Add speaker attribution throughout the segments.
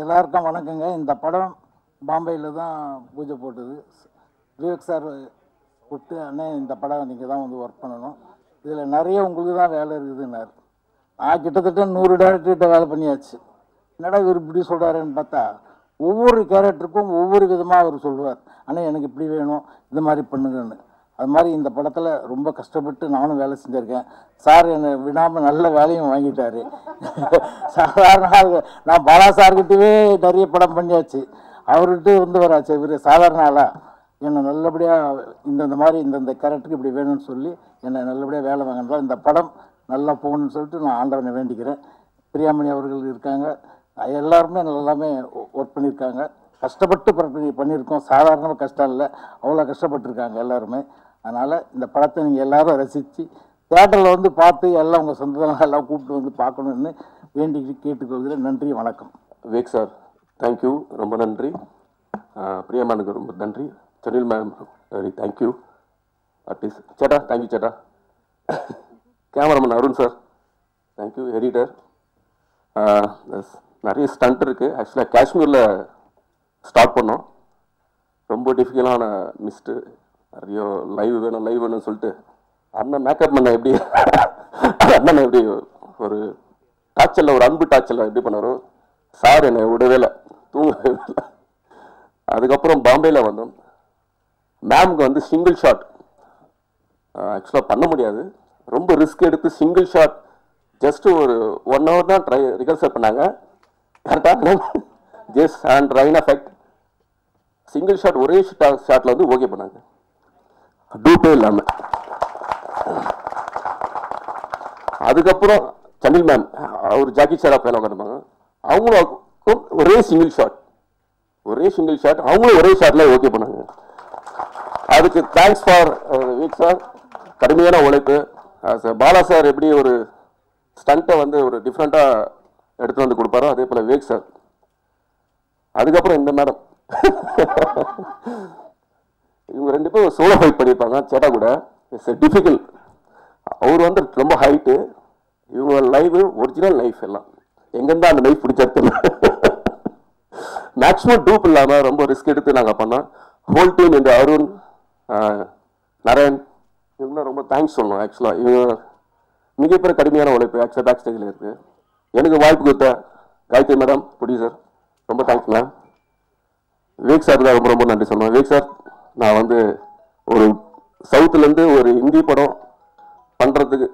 Speaker 1: எல்லாருக்கும் வணக்கங்க. இந்த படம் பாம்பேயில் தான் பூஜை போட்டது. விவேக் சார் கூப்பிட்டு, அண்ணே இந்த படம் நீங்கள் தான் வந்து ஒர்க் பண்ணணும், இதில் நிறைய உங்களுக்கு தான் வேலை இருக்குதுன்னார். நான் கிட்டத்தட்ட 100 டேரக்டர்கிட்ட வேலை பண்ணியாச்சு. என்னடா இவர் இப்படி சொல்கிறாருன்னு பார்த்தா, ஒவ்வொரு கேரக்டருக்கும் ஒவ்வொரு விதமாக அவர் சொல்லுவார். அண்ணே எனக்கு இப்படி வேணும், இந்த மாதிரி பண்ணுங்கன்னு. அது மாதிரி இந்த படத்தில் ரொம்ப கஷ்டப்பட்டு நானும் வேலை செஞ்சுருக்கேன். சார் என்னை விடாமல் நல்ல வேலையும் வாங்கிட்டார். சாதாரண நான் பாலா சார்கிட்டவே நிறைய படம் பண்ணியாச்சு, அவர்கிட்ட வந்து வராச்சு. இவர் சாதாரண ஆளா என்னை நல்லபடியாக இந்த மாதிரி இந்தந்த கேரக்டருக்கு இப்படி வேணும்னு சொல்லி என்னை நல்லபடியாக வேலை வாங்கினாலும் இந்த படம் நல்லா போகணுன்னு சொல்லிட்டு நான் ஆண்டவனை வேண்டிக்கிறேன். பிரியாமணி அவர்கள் இருக்காங்க, எல்லாருமே எல்லாமே ஒர்க் பண்ணியிருக்காங்க. கஷ்டப்பட்டு பண்ணியிருக்கோம், சாதாரணமாக கஷ்டம் இல்லை, அவ்வளோ கஷ்டப்பட்டுருக்காங்க எல்லாருமே. அதனால் இந்த படத்தை நீங்கள் எல்லோரும் ரசித்து தியேட்டரில் வந்து பார்த்து எல்லாம் உங்கள் சொந்தமாக எல்லாம் கூப்பிட்டு வந்து பார்க்கணுன்னு வேண்டி கேட்டுக்கொள்கிறேன். நன்றி, வணக்கம்.
Speaker 2: விவேக் சார் தேங்க்யூ, ரொம்ப நன்றி. பிரியமானுக்கு ரொம்ப நன்றி. சென்னில் மேம் வெரி தேங்க்யூ. ஆர்டிஸ்ட் சேட்டா தேங்க்யூ சேட்டா. Cameraman Arun sir thank you. Editor நிறைய ஸ்டண்ட் இருக்குது. ஆக்சுவலாக காஷ்மீரில் ஸ்டார்ட் பண்ணோம், ரொம்ப டிஃபிகல்ட்டான மிஸ்ட்டு. நிறைய லைவ் வேணும்னு சொல்லிட்டு அண்ணன் மேக்கப் பண்ண எப்படி அண்ணன் எப்படி ஒரு டாச்சலில் ஒரு அன்பு டாச்சலில் எப்படி பண்ணாரோ சார் என்னை விடவே இல்லை, தூங்கவே இல்லை. அதுக்கப்புறம் பாம்பேயில் வந்தோம். மேம்க்கு வந்து சிங்கிள் ஷாட் ஆக்சுவலாக பண்ண முடியாது, ரொம்ப ரிஸ்க் எடுத்து சிங்கிள் ஷாட் ஜஸ்ட் ஒரு 1 hour தான் ரிகர்சல் பண்ணாங்க. கரெக்டாக just and rain effect single shot ஒரே ஷாட்டில் வந்து ஓகே பண்ணாங்க, டூப்பே இல்லாமல். அதுக்கப்புறம் சந்தில் மேம் அவர் ஜாக்கி சாரா பேல உட்காந்துப்பாங்க, அவங்களும் ஒரே சிங்கிள் ஷாட் அவங்களும் ஒரே ஷாட்டில் ஓகே பண்ணாங்க. அதுக்கு தேங்க்ஸ் ஃபார் விவேக் சார். கடுமையான உழைப்பு. பாலா சார் எப்படி ஒரு ஸ்டண்ட்டை வந்து ஒரு டிஃப்ரெண்ட்டாக எடுத்து வந்து கொடுப்பாரோ அதே போல் விவேக் சார். அதுக்கப்புறம் இந்த மேடம் இவங்க 2 பேரும் சோலோ ஃபைட் பண்ணியிருப்பாங்க சேட்டா கூட. It's difficult. அவர் வந்து ரொம்ப ஹைட்டு, இவங்க லைஃப் ஒரிஜினல் லைஃப் எல்லாம் எங்கேருந்தா அந்த லைஃப் பிடிச்சது மேக்ஸிமம் டூப் இல்லாமல் ரொம்ப ரிஸ்க் எடுத்து நாங்கள் பண்ணோம். ஹோல் டீம் இந்த அருண், நரேன், இவங்களாம் ரொம்ப தேங்க்ஸ் சொல்லணும். ஆக்சுவலாக இவங்க மிகப்பெரிய கடுமையான உழைப்பு ஆக்சுவலாக பேக் ஸ்டேஜில் இருக்குது. எனக்கு வாய்ப்பு கொடுத்த காயத்ரி மேடம் ப்ரொடியூசர், ரொம்ப தேங்க்ஸ் மேம். விவேக் சார் தான் ரொம்ப ரொம்ப நன்றி சொல்லணும். விவேக் சார், நான் வந்து ஒரு சவுத்துலேருந்து ஒரு ஹிந்தி படம் பண்ணுறதுக்கு,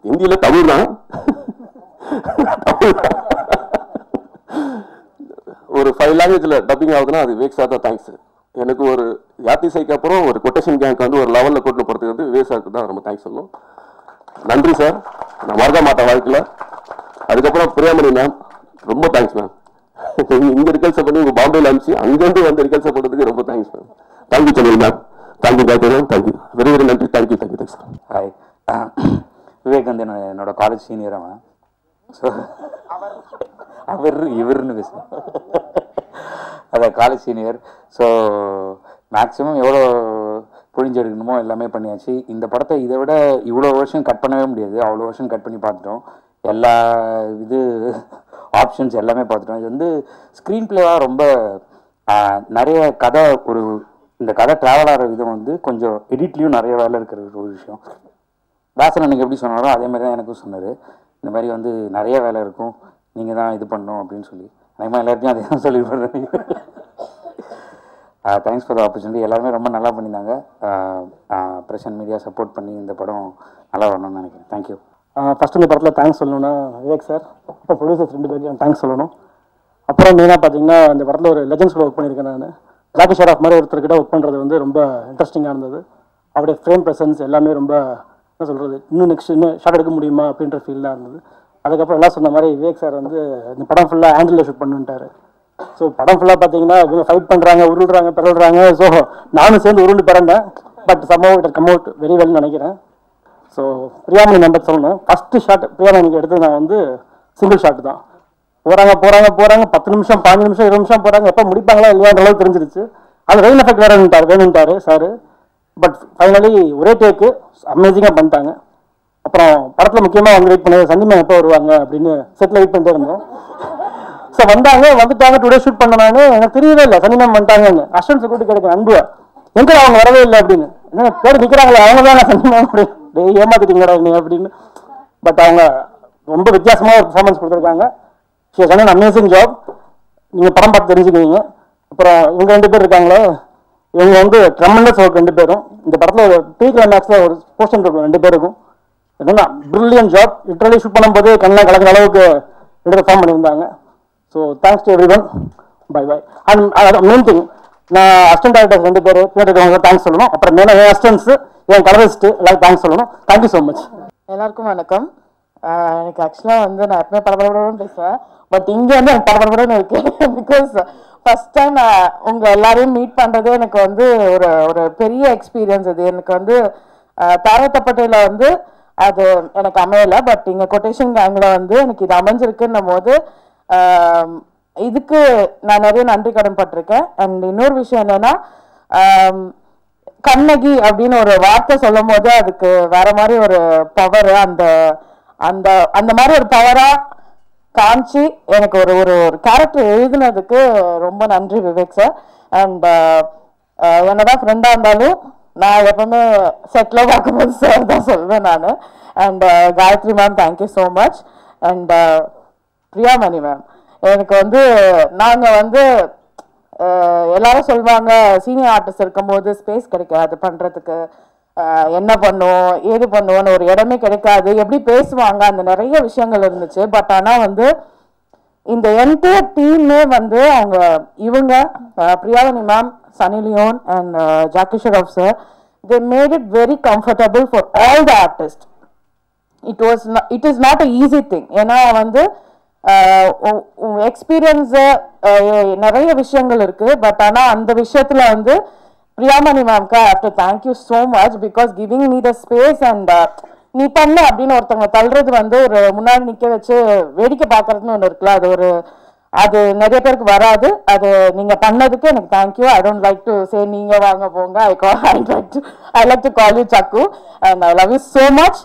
Speaker 2: ஹிந்தியில் தமிழ் தான் ஒரு 5 languageல டப்பிங் ஆகுதுன்னா அது விவேக் சார் தான் தேங்க்ஸ். எனக்கு ஒரு யாத்திசைக்கு அப்புறம் ஒரு கொட்டேஷன் கேங்க் வந்து ஒரு லெவலில் கூட்டு போகிறதுக்கு வந்து விவேக் சாருக்கு தான் ரொம்ப தேங்க்ஸ் சொல்லணும். நன்றி சார், நான் மறக்க மாட்டேன் வாழ்க்கையில். அதுக்கப்புறம் பிரியாமணி மேம், ரொம்ப தேங்க்ஸ் மேம். இங்கே ரிகல்சல் பண்ணி உங்கள் பாம்பேயில் அனுப்பிச்சு அங்கேருந்து வந்து ரிகல்சல் பண்ணுறதுக்கு ரொம்ப thanks ma'am. Thank you Chennai ma'am, thank you காய்ச்சி மேம், தேங்க்யூ வெரி வெரி நன்றி. Thank you thanks.
Speaker 3: ஹாய், விவேக் வந்து என்னோட காலேஜ் சீனியர். அவன் ஸோ இவர்னு பேசுகிறேன், அதான் காலேஜ் சீனியர். ஸோ மேக்ஸிமம் எவ்வளோ புழிஞ்சு எடுக்கணுமோ எல்லாமே பண்ணியாச்சு. இந்த படத்தை இதை விட இவ்வளோ வருஷம் கட் பண்ணவே முடியாது, அவ்வளோ வருஷம் கட் பண்ணி பார்த்துட்டோம். எல்லா இது ஆப்ஷன்ஸ் எல்லாமே பார்த்துட்டோம். இது வந்து ஸ்க்ரீன் பிளேவாக ரொம்ப நிறைய கதை, ஒரு இந்த கதை ட்ராவல் ஆகிற விதம் வந்து கொஞ்சம் எடிட்லேயும் நிறைய வேலை இருக்கிற ஒரு விஷயம். வாசன் எனக்கு எப்படி சொன்னாரோ அதே மாதிரி தான் எனக்கும் சொன்னார். இந்த மாதிரி வந்து நிறைய வேலை இருக்கும், நீங்கள் தான் இது பண்ணணும் அப்படின்னு சொல்லி. அதேமாதிரி எல்லாத்தையும் அதே தான் சொல்லிடுறேன். Thanks for the opportunity. எல்லாருமே ரொம்ப நல்லா பண்ணியிருந்தாங்க. ப்ரெஸ் அண்ட் மீடியா சப்போர்ட் பண்ணி இந்த படம் நல்லா வரணும்னு நினைக்கிறேன். தேங்க்யூ.
Speaker 4: ஃபஸ்ட்டு இந்த படத்தில் தேங்க்ஸ் சொல்லணும்னா விவேக் சார், அப்புறம் ப்ரொடியூசர்ஸ் 2 பேருக்கும் தேங்க்ஸ் சொல்லணும். அப்புறம் மெயினாக பார்த்தீங்கன்னா இந்த படத்தில் ஒரு லெஜண்ட்ஸ் கூட ஒர்க் பண்ணியிருக்கேன் நான். ஜாக்கி ஷெராஃப் மாதிரி ஒருத்தர்கிட்ட ஒர்க் பண்ணுறது வந்து ரொம்ப இன்ட்ரெஸ்டிங்காக இருந்தது. அவருடைய ஃப்ரேம் ப்ரெசன்ஸ் எல்லாமே ரொம்ப என்ன சொல்கிறது, இன்னும் ஷார்ட் எடுக்க முடியுமா அப்படின்ற ஃபீலாக இருந்தது. அதுக்கப்புறம் எல்லாம் சொன்ன மாதிரி விவேக் சார் வந்து இந்த படம் ஃபுல்லாக ஆண்டில் ஷூட் பண்ணிட்டார். ஸோ படம் ஃபுல்லாக பார்த்தீங்கன்னா இவங்க ஃபைட் பண்ணுறாங்க, உருள்றாங்க, பிறல்றாங்க. ஸோ நானும் சேர்ந்து உருண்டு பிறந்தேன். பட் சம்பவம் it come out very well நினைக்கிறேன். ஸோ பிரியாமணி நம்பர் சொல்லணும், ஃபஸ்ட்டு ஷாட் பிரியாமணிக்கு எடுத்து நான் வந்து சிங்கிள் ஷாட் தான். போகிறாங்க 10 நிமிஷம் 15 நிமிஷம் 20 நிமிஷம் போகிறாங்க, எப்போ முடிப்பாங்களா இல்லையான்ற அளவுக்கு தெரிஞ்சிருச்சு. அது ரெயின் எஃபெக்ட் வேணுன்ட்டார் சார். பட் ஃபைனலி ஒரே டேக்கு அமேசிங்காக பண்ணிட்டாங்க. அப்புறம் படத்தில் முக்கியமாக வந்து வெயிட் பண்ணது சந்திமேன் எப்போ வருவாங்க அப்படின்னு செட்டில் வெயிட் பண்ணிட்டே இருந்தோம். ஸோ வந்துட்டாங்க டுடே ஷூட் பண்ணனானு எனக்கு தெரியவே இல்லை சனி மேம் வந்துட்டாங்கன்னு அஸ்டன் செக்யூரிட்டி கிடைக்கும் அன்பு எங்க அவங்க வரவே இல்லை அப்படின்னு என்ன பேர் நிற்கிறாங்களே அவங்க தான் சனி மேம் அப்படின்னு ஏமாத்திட்டீங்கடா நீ அப்படின்னு பட் அவங்க ரொம்ப வித்தியாசமாக ஒரு பர்ஃபார்மன்ஸ் கொடுத்துருக்காங்க she has done amazing job நீங்கள் படம் பார்த்து தெரிஞ்சுக்குவீங்க அப்புறம் இவங்க 2 பேர் இருக்காங்களே இவங்க வந்து ட்ரெமெண்டஸ் ஒர்க் 2 பேரும் இந்த படத்தில் ஒரு ப்ரீ கிளைமேக்ஸில் ஒரு போர்ஷன் இருக்கும் 2 பேருக்கும் என்னன்னா பிரில்லியன்ட் ஜாப் லிட்டரலி ஷூட் பண்ணும்போது கண்ணெலாம் கலக்கிற அளவுக்கு 2 பர்ஃபார்ம் பண்ணியிருந்தாங்க so thanks to everyone bye bye and main thing நான் அசிஸ்டன்ட் டைரக்டர்ஸ் 2 பேர் பின்னாடி தேங்க்ஸ் சொல்லணும் அப்புறம் மேலே என் அசிஸ்டன்ஸ் என் கலரிஸ்ட்டு எல்லாரும் தேங்க்ஸ் சொல்லணும் தேங்க்யூ ஸோ மச்
Speaker 5: எல்லாருக்கும் வணக்கம் எனக்கு ஆக்சுவலாக வந்து நான் எப்பவுமே படபடன்னு பேசுவேன் பட் இங்கே வந்து எனக்கு படபடன்னு இருக்கு பிகாஸ் ஃபர்ஸ்ட் டைம் நான் உங்கள் எல்லாரையும் மீட் பண்ணுறதே எனக்கு வந்து ஒரு ஒரு பெரிய எக்ஸ்பீரியன்ஸ் இது எனக்கு வந்து தாரத்தப்பட்டையில் வந்து அது எனக்கு அமையலை பட் இங்கே கொட்டேஷன் கேங்கில் வந்து எனக்கு இது அமைஞ்சிருக்குன்னும் போது இதுக்கு நான் நிறைய நன்றி கடன் பட்டிருக்கேன் அண்ட் இன்னொரு விஷயம் என்னன்னா கண்ணகி அப்படின்னு ஒரு வார்த்தை சொல்லும் போது அதுக்கு வேற மாதிரி ஒரு பவர் அந்த அந்த அந்த மாதிரி ஒரு பவரா காமிச்சு எனக்கு ஒரு ஒரு ஒரு கேரக்டர் எழுதினதுக்கு ரொம்ப நன்றி விவேக் சார் அண்ட் என்னதான் ஃப்ரெண்டா இருந்தாலும் நான் எப்பவுமே செட்டில் பார்க்கும்போது சார் தான் சொல்வேன் நான் and Gayathri ma'am thank you so much and Priyamani ma'am எனக்கு வந்து நாங்கள் வந்து எல்லாரும் சொல்லுவாங்க சீனியர் ஆர்டிஸ்ட் இருக்கும்போது ஸ்பேஸ் கிடைக்காது பண்ணுறதுக்கு என்ன பண்ணுவோம் ஏது பண்ணுவோன்னு ஒரு இடமே கிடைக்காது எப்படி பேசுவாங்க அந்த நிறைய விஷயங்கள் இருந்துச்சு பட் ஆனால் வந்து இந்த என்டையர் டீமே வந்து அவங்க இவங்க Priyamani ma'am Sunny Leone and Jackie Shroff sir they made it very comfortable for all the artist it is not a easy thing ஏன்னா வந்து எக்ஸ்பீரியன்ஸு நிறைய விஷயங்கள் இருக்கு பட் ஆனால் அந்த விஷயத்துல வந்து பிரியாமணி மேம்க்கு I have to thank you so much because giving me the space and நீ பண்ணு அப்படின்னு ஒருத்தவங்க தள்ளுறது வந்து ஒரு முன்னாடி நிற்க வச்சு வேடிக்கை பார்க்கறதுன்னு ஒன்று இருக்குல்ல அது நிறைய பேருக்கு வராது அது நீங்கள் பண்ணதுக்கு எனக்கு thank you I don't like to say நீங்கள் வாங்க போங்க I like to call you Chakku and I love you so much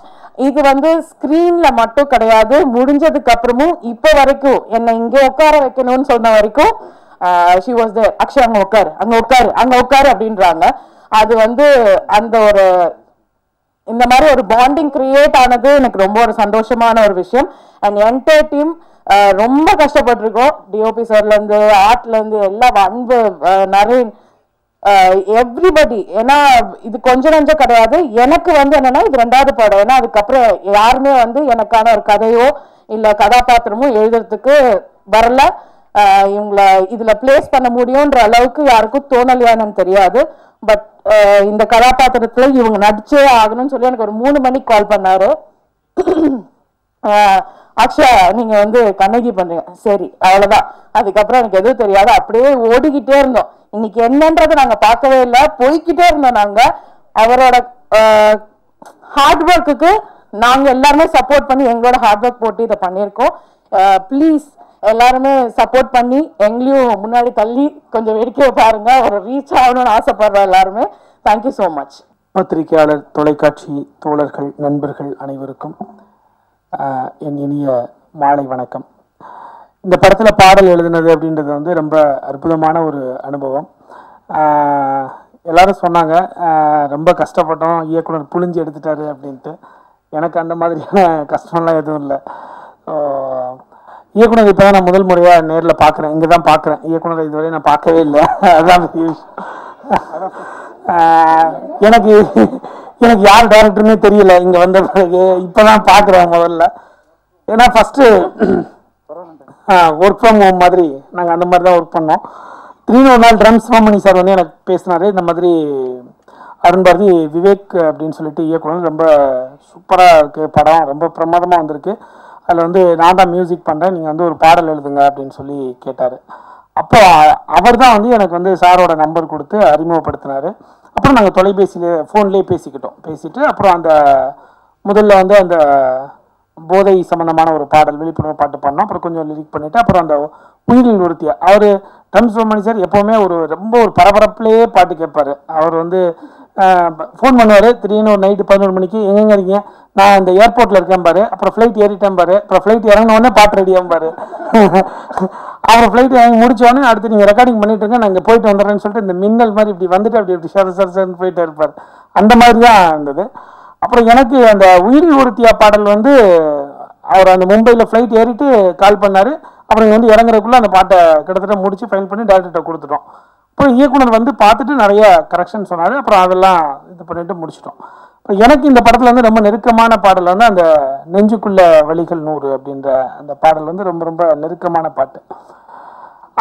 Speaker 5: இது வந்து ஸ்க்ரீன்ல மட்டும் கிடையாது முடிஞ்சதுக்கு அப்புறமும் இப்போ வரைக்கும் என்னை இங்கே உட்கார வைக்கணும்னு சொன்ன வரைக்கும் ஷி வாஸ் தேர் அக்ஷய் அங்கே உட்காரு அப்படின்றாங்க அது வந்து அந்த ஒரு இந்த மாதிரி ஒரு பாண்டிங் கிரியேட் ஆனது எனக்கு ரொம்ப ஒரு சந்தோஷமான ஒரு விஷயம் அண்ட் என்டையர் டீம் ரொம்ப கஷ்டப்பட்டிருக்கோம் டிஓபி சார்லேருந்து ஆர்ட்லேருந்து எல்லாம் அன்பு நரேன் எவ்ரிபடி ஏன்னா இது கொஞ்சம் நஞ்சம் கிடையாது எனக்கு வந்து என்னன்னா இது 2வது படம் ஏன்னா அதுக்கப்புறம் யாருமே வந்து எனக்கான ஒரு கதையோ இல்லை கதாபாத்திரமோ எழுதுறதுக்கு வரல இவங்களை இதுல பிளேஸ் பண்ண முடியும்ன்ற அளவுக்கு யாருக்கும் தோணலையானு தெரியாது பட் இந்த கதாபாத்திரத்துல இவங்க நடிச்சே ஆகணும்னு சொல்லி எனக்கு ஒரு 3 மணிக்கு கால் பண்ணாரு அக்ஷா நீங்க வந்து கண்ணகி பண்றீங்க சரி அவ்வளவுதான் அதுக்கப்புறம் எனக்கு எதுவும் தெரியாது அப்படியே ஓடிக்கிட்டே இருந்தோம் இன்னைக்கு என்னன்றதை நாங்க பார்க்கவே இல்லை போய்கிட்டே இருந்தோம் நாங்க அவரோட ஹார்ட் ஒர்க்குக்கு நாங்க எல்லாருமே சப்போர்ட் பண்ணி எங்களோட ஹார்ட் ஒர்க் போட்டு இதை பண்ணியிருக்கோம் ப்ளீஸ் எல்லாருமே சப்போர்ட் பண்ணி எங்களையும் முன்னாடி தள்ளி கொஞ்சம் வேடிக்கையை பாருங்க ஒரு ரீச் ஆகணும்னு ஆசைப்படுறோம் எல்லாருமே தேங்க்யூ ஸோ மச்
Speaker 4: பத்திரிகையாளர் தொலைக்காட்சி தோழர்கள் நண்பர்கள் அனைவருக்கும் என் இனிய மாலை வணக்கம் இந்த படத்தில் பாடல் எழுதுனது அப்படின்றது வந்து ரொம்ப அற்புதமான ஒரு அனுபவம் எல்லாரும் சொன்னாங்க ரொம்ப கஷ்டப்பட்டோம் இயக்குனர் புழிஞ்சு எடுத்துட்டாரு அப்படின்ட்டு எனக்கு அந்த மாதிரியான கஷ்டம்லாம் எதுவும் இல்லை இயக்குனர் இப்போ தான் நான் முதல் முறையாக நேரில் பார்க்குறேன் இங்கே தான் பார்க்குறேன் இயக்குனர் இதுவரை நான் பார்க்கவே இல்லை அதுதான் எனக்கு எனக்கு யார் டைரக்டர்னே தெரியல இங்கே வந்த பிறகு இப்போ தான் பார்க்குறேன் முதல்ல ஏன்னா ஃபஸ்ட்டு ஒர்க் ஃப்ரம் ஹோம் மாதிரி நாங்கள் அந்த மாதிரி தான் ஒர்க் பண்ணோம் திடீர்னு ஒரு நாள் ட்ரம்ஸ் மணி சார் வந்து எனக்கு பேசினார் இந்த மாதிரி அருண்பாரதி விவேக் அப்படின்னு சொல்லிட்டு இயக்குனர் ரொம்ப சூப்பராக இருக்குது படம் ரொம்ப பிரமாதமாக வந்திருக்கு அதில் வந்து நான் தான் மியூசிக் பண்ணுறேன் நீங்கள் வந்து ஒரு பாடல் எழுதுங்க அப்படின்னு சொல்லி கேட்டார் அப்போ அவர் தான் வந்து எனக்கு வந்து சாரோட நம்பர் கொடுத்து அறிமுகப்படுத்தினார் அப்புறம் நாங்கள் தொலைபேசியில் ஃபோன்லேயே பேசிட்டு அப்புறம் அந்த முதல்ல வந்து அந்த போதை சம்பந்தமான ஒரு பாடல் விழிப்புணர்வு பாட்டு பண்ணோம் அப்புறம் கொஞ்சம் லிரிக் பண்ணிவிட்டு அப்புறம் அந்த உயிரில் ஒருத்திய அவர் ட்ரம்ஸ் மணி சார் எப்போவுமே ரொம்ப ஒரு பரபரப்புலேயே பாட்டு கேட்பார் அவர் வந்து ஃபோன் பண்ணுவார். திடீர்னு ஒரு நைட்டு 11 மணிக்கு எங்கெங்கே இருக்கீங்க, நான் இந்த ஏர்போர்ட்டில் இருக்கேன் பாரு, அப்புறம் ஃப்ளைட் ஏறிட்டேன் பாரு, அப்புறம் ஃப்ளைட் இறங்கினோடனே பாட்டு ரெடியாகும் பாரு. அப்புறம் ஃப்ளைட் வாங்கி முடிச்சோடனே அடுத்து நீங்கள் ரெக்கார்டிங் பண்ணிட்டு இருங்க, நான் இங்கே போயிட்டு வந்துடுறேன்னு சொல்லிட்டு இந்த மின்னல் மாதிரி இப்படி வந்துட்டு அப்படி சரன்னு போயிட்டே இருப்பார். அந்த மாதிரி தான் இருந்தது. அப்புறம் எனக்கு அந்த உயிரி ஒருத்தியா பாடல் வந்து அவர் அந்த மும்பையில் ஃப்ளைட் ஏறிட்டு கால் பண்ணார். அப்புறம் இங்கே வந்து இறங்குறதுக்குள்ளே அந்த பாட்டை கிட்டத்தட்ட முடிச்சு ஃபைன் பண்ணி டேரக்டர்கிட்ட கொடுத்துட்டோம். அப்புறம் இயக்குனர் வந்து பார்த்துட்டு நிறைய கரெக்ஷன் சொன்னார். அப்புறம் அதெல்லாம் இது பண்ணிட்டு முடிச்சிட்டோம். இப்போ எனக்கு இந்த படத்தில் வந்து ரொம்ப நெருக்கமான பாடல் வந்து அந்த நெஞ்சுக்குள்ள வழிகள் 100 அப்படின்ற அந்த பாடல் வந்து ரொம்ப ரொம்ப நெருக்கமான பாட்டு.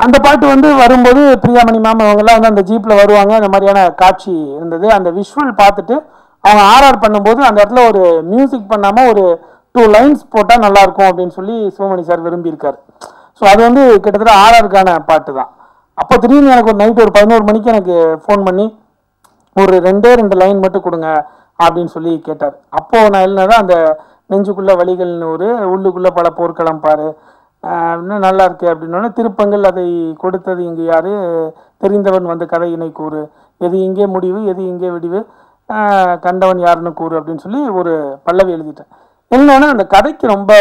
Speaker 4: அந்த பாட்டு வந்து வரும்போது பிரியாமணி மேம் அவங்கெல்லாம் வந்து அந்த ஜீப்பில் வருவாங்க. அந்த மாதிரியான காட்சி இருந்தது. அந்த விஷுவல் பார்த்துட்டு அவங்க ஆர்ஆர் பண்ணும்போது அந்த இடத்துல ஒரு மியூசிக் பண்ணாமல் ஒரு 2 லைன்ஸ் போட்டால் நல்லாயிருக்கும் அப்படின்னு சொல்லி சிவமணி சார் விரும்பியிருக்காரு. ஸோ அது வந்து கிட்டத்தட்ட ஆர்ஆருக்கான பாட்டு தான். அப்போ திடீர்னு எனக்கு ஒரு நைட்டு ஒரு 11 மணிக்கு எனக்கு ஃபோன் பண்ணி ஒரு 2 லைன் மட்டும் கொடுங்க அப்படின்னு சொல்லி கேட்டார். அப்போது நான் எழுதினதான் அந்த நெஞ்சுக்குள்ள வழிகள்னு ஒரு உள்ளுக்குள்ளே பல போர்க்களம் பாரு இன்னும் நல்லா இருக்கு அப்படின்னோடனே, திருப்பங்கள் அதை கொடுத்தது இங்கு யாரு, தெரிந்தவன் வந்து கதையினை கூறு, எது இங்கே முடிவு எது இங்கே விடிவு, கண்டவன் யாருன்னு கூறு அப்படின்னு சொல்லி ஒரு பல்லவி எழுதிட்டேன். எழுதினோடனே அந்த கதைக்கு ரொம்ப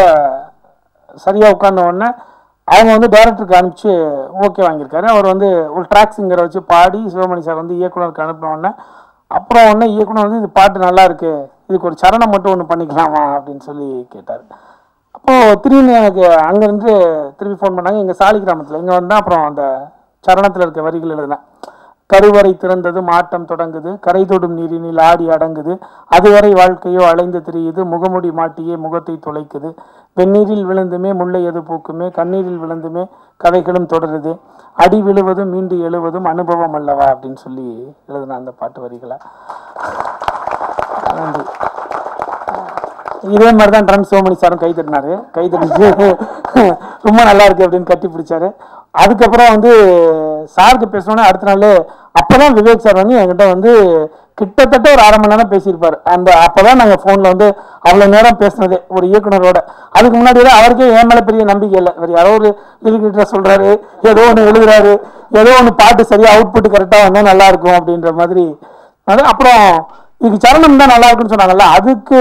Speaker 4: சரியாக உட்கார்ந்த உடனே அவங்க வந்து டைரக்டருக்கு அனுப்பிச்சு ஓகே வாங்கியிருக்காரு. அவர் வந்து ஒரு ட்ராக் சிங்கரை வச்சு பாடி சிவமணி சார் வந்து இயக்குனருக்கு அனுப்பினோடனே அப்புறம் உடனே இயக்குனர் வந்து இது பாட்டு நல்லா இருக்கு, இதுக்கு ஒரு சரணம் மட்டும் ஒன்று பண்ணிக்கலாமா அப்படின்னு சொல்லி கேட்டார். அப்போது திரும்பி எனக்கு அங்கேருந்து திரும்பி ஃபோன் பண்ணாங்க. எங்கள் சாலி கிராமத்தில் இங்கே வந்தால் அப்புறம் அந்த சரணத்தில் இருக்க வரிகள் எழுதினேன். கருவறை திறந்தது மாட்டம் தொடங்குது, கரை தொடும் நீரினில் ஆடி அடங்குது, அதுவரை வாழ்க்கையோ அலைந்து திரியுது, முகமுடி மாட்டியே முகத்தை தொலைக்குது, வெந்நீரில் விழுந்துமே முல்லை எது பூக்குமே, கண்ணீரில் விழுந்துமே கதைகளும் தொடருது, அடி விழுவதும் மீண்டு எழுவதும் அனுபவம் அல்லவா அப்படின்னு சொல்லி எழுதின அந்த பாட்டு வரிகளை. நன்றி. இதே மாதிரி தான் ட்ரம் சிவமணி சாரும் கை தட்டினாரு. கை தட்டிச்சு ரொம்ப நல்லா இருக்கு அப்படின்னு கட்டி பிடிச்சாரு. அதுக்கப்புறம் வந்து சாருக்கு பேசணுன்னா அடுத்த நாள் அப்போதான் விவேக் சார் வந்து என்கிட்ட வந்து கிட்டத்தட்ட ஒரு 1/2 மணி நேரம் பேசியிருப்பார். அந்த அப்போதான் நாங்கள் ஃபோனில் வந்து அவ்வளோ நேரம் பேசினதே ஒரு இயக்குனரோட. அதுக்கு முன்னாடி அவருக்கே என் மேலே பெரிய நம்பிக்கை இல்லை. வேறு யாரோ ஒரு லிரிக் சொல்கிறாரு, ஏதோ ஒன்று எழுதுறாரு, ஏதோ ஒன்று பாட்டு சரியாக அவுட்புட் கரெக்டாக வந்தால் நல்லா இருக்கும் அப்படின்ற மாதிரி. அது அப்புறம் இதுக்கு சரணம் தான் நல்லா இருக்குன்னு சொன்னாங்கல்ல, அதுக்கு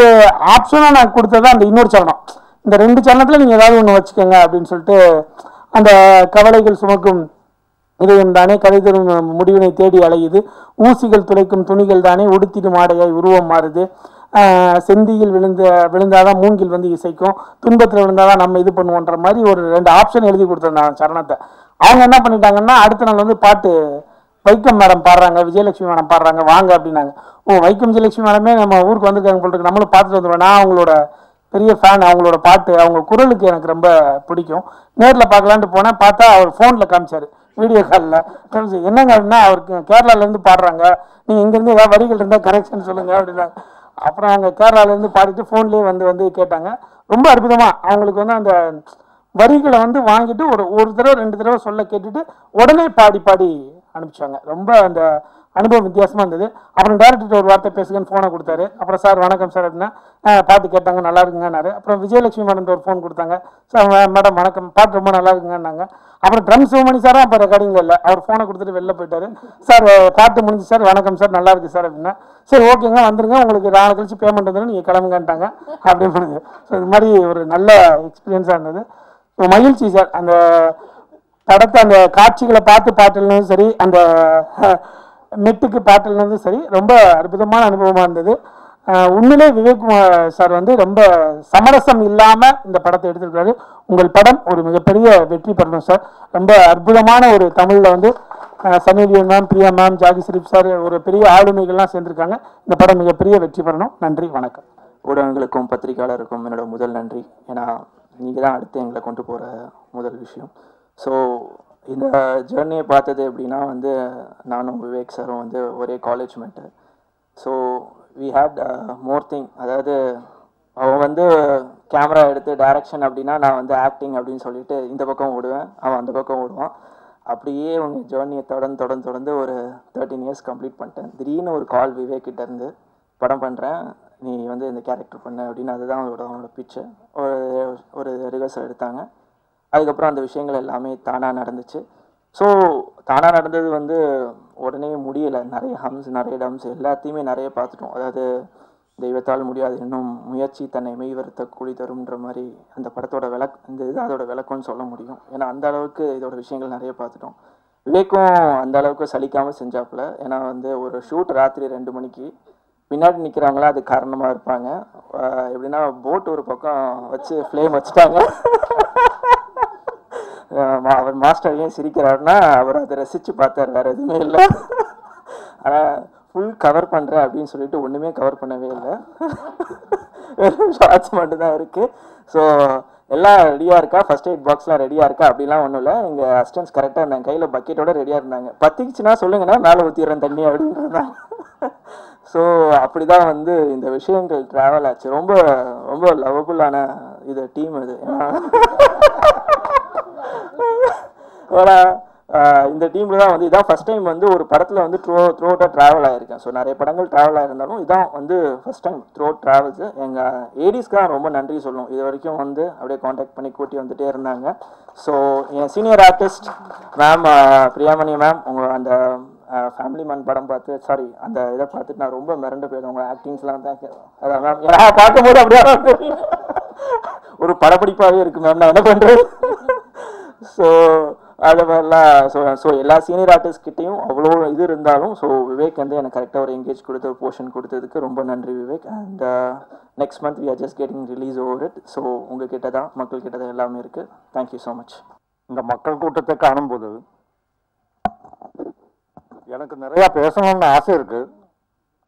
Speaker 4: ஆப்ஷனாக நான் கொடுத்தது அந்த இன்னொரு சரணம். இந்த 2 சரணத்தில் நீங்கள் ஏதாவது ஒன்று வச்சுக்கோங்க அப்படின்னு சொல்லிட்டு, அந்த கவலைகள் சுமக்கும் இதயம் தானே கதை தரும் முடிவினை தேடி அலையுது, ஊசிகள் துளைக்கும் துணிகள் தானே உடுத்திடும் ஆடையாய் உருவம் மாறுது, செந்தியில் விழுந்தாதான் மூங்கில் வந்து இசைக்கும், துன்பத்தில் விழுந்தாதான் நம்ம இது பண்ணுவோன்ற மாதிரி ஒரு 2 ஆப்ஷன் எழுதி கொடுத்துருந்தாங்க சரணத்தை. அவங்க என்ன பண்ணிட்டாங்கன்னா அடுத்த நாள் வந்து பாட்டு வைக்கம் மேடம் பாடுறாங்க, விஜயலட்சுமி மேடம் பாடுறாங்க வாங்க அப்படின்னாங்க. ஓ வைக்கம் விஜயலட்சுமி மேடமே நம்ம ஊருக்கு வந்திருக்காங்க போல இருக்கு, நம்மளும் பார்த்துட்டு வந்துடுவேன். நான் அவங்களோட பெரிய ஃபேன், அவங்களோட பாட்டு அவங்க குரலுக்கு எனக்கு ரொம்ப பிடிக்கும். நேரில் பார்க்கலான்ட்டு போனேன். பார்த்தா அவர் ஃபோனில் காமிச்சார் வீடியோ காலில். என்னங்க அப்படின்னா அவருக்கு கேரளாலேருந்து பாடுறாங்க, நீங்கள் இங்கேருந்து ஏதாவது வரிகள் இருந்தால் கரெக்ஷன் சொல்லுங்கள் அப்படின்னாங்க. அப்புறம் அவங்க கேரளாலேருந்து பாடிட்டு ஃபோன்லேயே வந்து கேட்டாங்க. ரொம்ப அற்புதமாக அவங்களுக்கு வந்து அந்த வரிகளை வந்து வாங்கிட்டு ஒரு தடவை 2 தடவை சொல்ல கேட்டுட்டு உடனே பாடி அனுப்பிச்சாங்க. ரொம்ப அந்த அனுபவம் வித்தியாசமாக இருந்தது. அப்புறம் டேரக்டர் ஒரு வார்த்தை பேசுங்கன்னு ஃபோனை கொடுத்தாரு. அப்புறம் சார் வணக்கம் சார் அப்படின்னா பாட்டு கேட்டாங்க நல்லா இருக்குங்கன்னாரு. அப்புறம் விஜயலட்சுமி மேடம் ஒரு ஃபோன் கொடுத்தாங்க. சார் மேடம் வணக்கம், பாட்டு ரொம்ப நல்லா இருக்குங்கன்னாங்க. அப்புறம் ட்ரம் சிவமணி சாரும் அப்போ ரெக்கார்டிங்கில் இல்லை, அவர் ஃபோனை கொடுத்துட்டு வெளில போயிட்டாரு. சார் பாட்டு முடிஞ்சு சார் வணக்கம் சார் நல்லா இருக்கு சார் அப்படின்னா, சரி ஓகேங்க வந்துருங்க, உங்களுக்கு 4 நாள் கழிச்சு பேமெண்ட் வந்து நீங்கள் கிளம்புங்கன்ட்டாங்க அப்படின்னு. ஸோ இது மாதிரி ஒரு நல்ல எக்ஸ்பீரியன்ஸாக இருந்தது. மகிழ்ச்சி சார். அந்த படத்தை அந்த காட்சிகளை பார்த்து பாட்டுலனும் சரி, அந்த மெட்டுக்கு பாட்டுலனும் சரி, ரொம்ப அற்புதமான அனுபவமாக இருந்தது. உண்மையிலே விவேக் சார் வந்து ரொம்ப சமரசம் இல்லாமல் இந்த படத்தை எடுத்திருக்காரு. உங்கள் படம் ஒரு மிகப்பெரிய வெற்றி பெறணும் சார். ரொம்ப அற்புதமான ஒரு தமிழில் வந்து Sunny Leone ma'am, Priya ma'am, Jackie Shroff sir ஒரு பெரிய ஆளுமைகள்லாம் சேர்ந்துருக்காங்க. இந்த படம் மிகப்பெரிய வெற்றி பெறணும். நன்றி, வணக்கம்.
Speaker 6: ஊடகங்களுக்கும் பத்திரிகையாளருக்கும் என்னோட முதல் நன்றி. ஏன்னா நீங்கள் தான் அடுத்து எங்களை கொண்டு போகிற முதல் விஷயம். ஸோ இந்த ஜேர்னியை பார்த்தது எப்படின்னா வந்து நானும் விவேக் சாரும் வந்து ஒரே college mate. So we had more thing. அதாவது அவன் வந்து கேமரா எடுத்து டைரக்ஷன் அப்படின்னா நான் வந்து ஆக்டிங் அப்படின்னு சொல்லிட்டு இந்த பக்கம் ஓடுவேன், அவன் அந்த பக்கம் ஓடுவான். அப்படியே உங்கள் ஜேர்னியை தொடர்ந்து ஒரு 13 இயர்ஸ் கம்ப்ளீட் பண்ணிட்டேன். திடீர்னு ஒரு கால் விவேக் கிட்ட இருந்து படம் பண்ணுறேன், நீ வந்து இந்த கேரக்டர் பண்ண அப்படின்னு. அதுதான் அவனோட பிச்சு. ஒரு ரிஹர்சல் எடுத்தாங்க. அதுக்கப்புறம் அந்த விஷயங்கள் எல்லாமே தானாக நடந்துச்சு. ஸோ தானாக நடந்தது வந்து உடனே முடியலை, நிறைய ஹம்ஸ் நிறைய டம்ஸ் எல்லாத்தையுமே நிறைய பார்த்துட்டோம். அதாவது தெய்வத்தால் முடியாது இன்னும் முயற்சி தன்னை மெய் வருத்த கூலி தரும்ன்ற மாதிரி அந்த படத்தோட இந்த இது அதோட விளக்கம்னு சொல்ல முடியும். ஏன்னா அந்த அளவுக்கு இதோட விஷயங்கள் நிறைய பார்த்துட்டோம். விவேக்கும் அந்த அளவுக்கு சலிக்காமல் செஞ்சாப்புல. ஏன்னா வந்து ஒரு ஷூட் ராத்திரி 2 மணிக்கு பின்னாடி நிற்கிறாங்களா அது காரணமாக இருப்பாங்க. எப்படின்னா போட் ஒரு பக்கம் வச்சு ஃப்ளேம் வச்சுட்டாங்க. அவர் மாஸ்டர் ஏன் சிரிக்கிறாருன்னா அவர் அதை ரசித்து பார்த்தார், வேறு எதுவுமே இல்லை. ஆனால் ஃபுல் கவர் பண்ணுறேன் அப்படின்னு சொல்லிட்டு ஒன்றுமே கவர் பண்ணவே இல்லை, ஷார்ட்ஸ் மட்டும்தான் இருக்குது. ஸோ எல்லாம் ரெடியாக இருக்கா, ஃபர்ஸ்ட் எய்ட் பாக்ஸ்லாம் ரெடியாக இருக்கா அப்படிலாம் ஒன்றும் இல்லை. எங்கள் அசிஸ்டன்ஸ் கரெக்டாக இருந்தாங்க, கையில் பக்கெட்டோட ரெடியாக இருந்தாங்க. பற்றிக்குச்சுன்னா சொல்லுங்கன்னா மேலே ஊற்றிடுறேன் தண்ணி அப்படின்றாங்க. ஸோ அப்படி தான் வந்து இந்த விஷயங்கள் ட்ராவல் ஆச்சு. ரொம்ப ரொம்ப லவபுல்லான இது டீம் இது. ஏன்னா இந்த டீமில் தான் வந்து இதான் ஃபஸ்ட் டைம் வந்து ஒரு படத்தில் வந்து த்ரூ அவுட்டாக ட்ராவல் ஆகிருக்கேன். ஸோ நிறைய படங்கள் ட்ராவல் ஆகிருந்தாலும் இதான் வந்து first time through out travels. எங்கள் ஏடிஸ்க்கு தான் ரொம்ப நன்றி சொல்லணும். இது வரைக்கும் வந்து அப்படியே காண்டாக்ட் பண்ணி கூட்டி வந்துகிட்டே இருந்தாங்க. ஸோ என் senior artist ma'am Priyamani ma'am, உங்கள் அந்த ஃபேமிலி மேன் படம் பார்த்து அந்த இதை பார்த்துட்டு நான் ரொம்ப மிரண்டு போயிடுவேன். உங்கள் ஆக்டிங்ஸ்லாம் தான் அதான் மேம் நான் பார்க்கும்போது அப்படியே ஒரு படப்பிடிப்பாகவே இருக்குது மேம், நான் என்ன பண்ணுறேன். ஸோ அது மாதிரிலாம் ஸோ எல்லா சீனியர் ஆர்டிஸ்ட்கிட்டையும் அவ்வளோ இது இருந்தாலும் ஸோ விவேக் வந்து எனக்கு கரெக்டாக ஒரு எங்கேஜ் கொடுத்து ஒரு போர்ஷன் கொடுத்ததுக்கு ரொம்ப நன்றி Vivek. And next month we are just getting release over it. So உங்ககிட்ட தான் மக்கள் கிட்ட தான் எல்லாமே இருக்குது. Thank you so much.
Speaker 7: இந்த மக்கள் கூட்டத்தை காணும்போது எனக்கு நிறையா பேசணும்னு ஆசை இருக்குது.